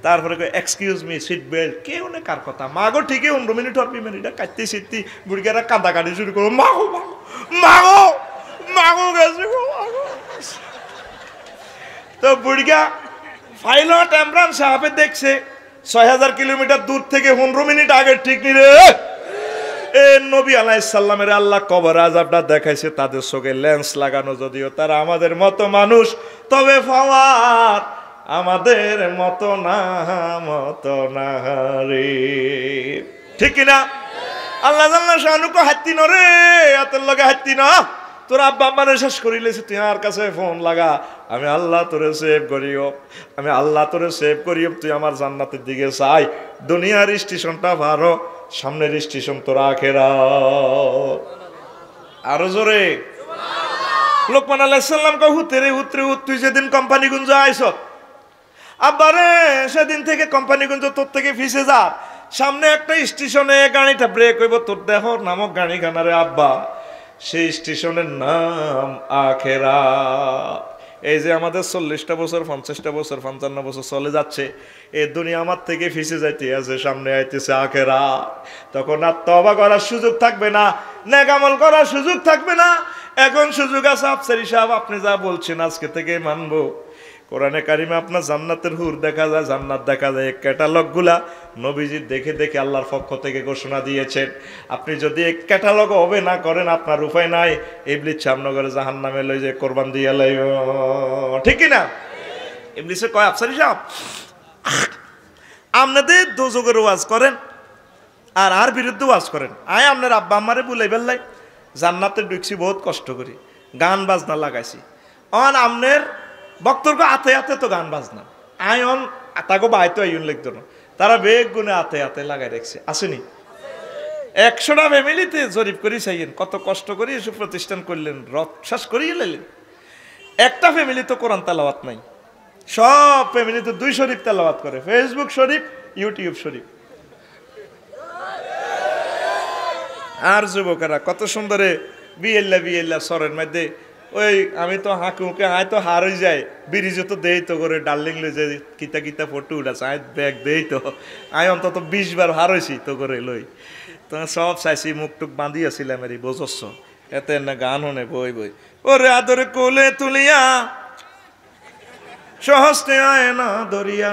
তারপরে এক্সকিউজ মি সিট বেল্ট, কেউ না কার কথা। মাগো ঠিকই 15 মিনিট হওয়ার বিমান এটা কাটতে সিটটি বুড়িগারা কাঁদা কাটি শুরু করো, মাগো মাগো মাগো মাগো গেছে গো মাগো। তো বুড়িগা পাইলট ইমরান সাহেব দেখছে 6000 কিলোমিটার দূর থেকে 15 মিনিট আগে, ঠিক নি রে? এ নবী আলাইহিস সালামের আল্লাহ কবর আযাবটা দেখাইছে, তাদের চোখে লেন্স লাগানো, যদিও তারা আমাদের মতো মানুষ, তবে ফাওয়ার আমাদের মতো না রে, ঠিক কিনা? আল্লাহ জাল্লা শানুকো হাত্তি ন রে, এতের লগে হাত্তি না, তোর আব্বা আম্মারে শেষ করিলেছে, তুই আমার কাছে ফোন লাগা, আমি আল্লাহ তোরে সেভ করিও, আমি আল্লাহ তোরে সেভ করিও, তুই আমার জান্নাতের দিকে চাই। দুনিয়ার স্টেশনটা ভালো, সামনের স্টেশন তোর আখিরাত। আরো জোরে লোকমান আলাইহিস সালাম কয়, হুতরে হুতরে হুত, তুই যেদিন কোম্পানিগঞ্জ আইছ, আব্বারে সেদিন থেকে কোম্পানিগঞ্জ তোর থেকে ফিসে যা, সামনে একটা স্টেশনে গাড়িটা ব্রেক হইব, তোর দেহ নামক গাড়ি গানারে আব্বা, সেই স্টেশনের নাম আখিরাত। এই যে আমাদের 40টা বছর 50টা বছর 55 বছর চলে যাচ্ছে, এই দুনিয়া আমার থেকে ফিসে যাইতে আছে, সামনে আইতেছে আখিরাত। তখন আর তওবা করার সুযোগ থাকবে না, নেক আমল করার সুযোগ থাকবে না। এখন সুযোগ আছে, আফসারি সাহেব আপনি যা বলছেন আজকে থেকে মানবো। কোরআনে কারিমে আপনার জান্নাতের হুর দেখা যায়, জান্নাত দেখা যায়, ক্যাটালগ গুলা নবীজি দেখে দেখে আল্লাহর পক্ষ থেকে ঘোষণা দিয়েছেন। আপনি যদি এক ক্যাটালগ হবে না করেন, আপনার উপায় নাই, ইবলিস সামনে করে জাহান্নামে লই যে কোরবান দিয়ে লাইব, ঠিক কি না? ইবলিসে কয়, আফসারি সাহেব আপনাদের দোজখের ওয়াজ করেন আর বিরুদ্ধে ওয়াজ করেন, আয় আপনার আব্বা আম্মারে বুলাই বেললাই, জান্নাতে ঢুকছি বহুত কষ্ট করি, গান বাজনা লাগাইছি, অন আপনার বক্তব্য আতে আতে তো গান বাজনা, আয়ন তাকে বাইতো আইন লিখতো না, তারা বেগ গুনে আতে আতে লাগাই রাখছে, আসেনি? 100টা ফ্যামিলিতে জরিপ করি চাইয়েন, কত কষ্ট করি এসব প্রতিষ্ঠান করলেন, রক্ত করিয়ে লাইলেন। একটা ফ্যামিলি তো কোরআন তেলাওয়াত নাই, সব ফ্যামিলিতে 2 শরীফ তেলাওয়াত করে, ফেসবুক শরীফ, ইউটিউব শরীফ। আর যুবকেরা কত সুন্দরে বিয়েল্লা সরের মধ্যে, ওই আমি তো হাঁকুকে আয় তো হার হয়ে যায়, ব্রিজে তো দেই তো করে ডার্লিং লই যে কিতা কিতা ফটো উঠাছে, আয় ব্যাগ দেই তো, আয় অন্তত 20 বার হার হয়েছি তো করে লই, তো সব চাইছি, মুখ টুক বাঁধি আসছিলাম এর বোঝস, এতে না গান হনে বই বই, ওরে আদরে কোলে তুলিয়া সহস্তে আয় না দরিয়া,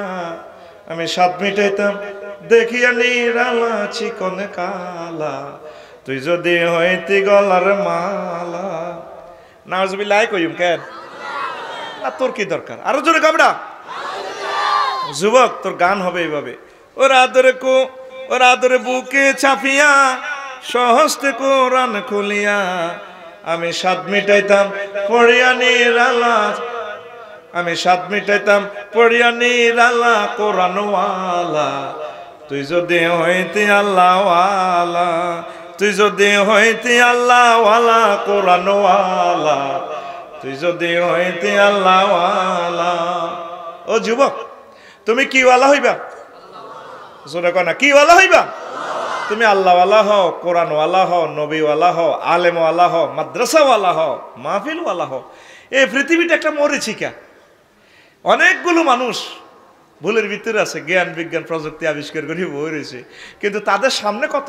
আমি 7 মিটাইতাম দেখিয়া নিরালা চিকন কালা, তুই যদি হইতি গলার মালা। নাউজুবিল্লাহ কইম কেন না, তোর কি দরকার? আরো জোরে গাবড়া যুবক, তোর গান হবে এইভাবে, ওরা আদরে বুকে চাপিয়া সহস্তে কোরআন খুলিয়া, আমি 7 মিটাইতাম পড়িয়া নিরালা, আমি 7 মিটাইতাম পড়িয়া নিরালা কোরআনওয়ালা, তুই যদি হইতি আল্লাহওয়ালা, তুই যদি হইতি আল্লাহওয়ালা কোরআনওয়ালা, তুই যদি হইতি আল্লাহওয়ালা। ও যুবক, তুমি কি ওয়ালা হইবা? জোরে কয় না, কি ওয়ালা হইবা? তুমি আল্লাহওয়ালা হও, কোরআনওয়ালা হও, নবীওয়ালা হও, আলেমওয়ালা হও, মাদ্রাসাওয়ালা হও, মাহফিলওয়ালা হও। এই পৃথিবীটা একটা মরিচিকা, অনেকগুলো মানুষ ভুলের ভিতরে আছে, জ্ঞান বিজ্ঞান প্রযুক্তি আবিষ্কার করে বই রয়েছে, কিন্তু তাদের সামনে কত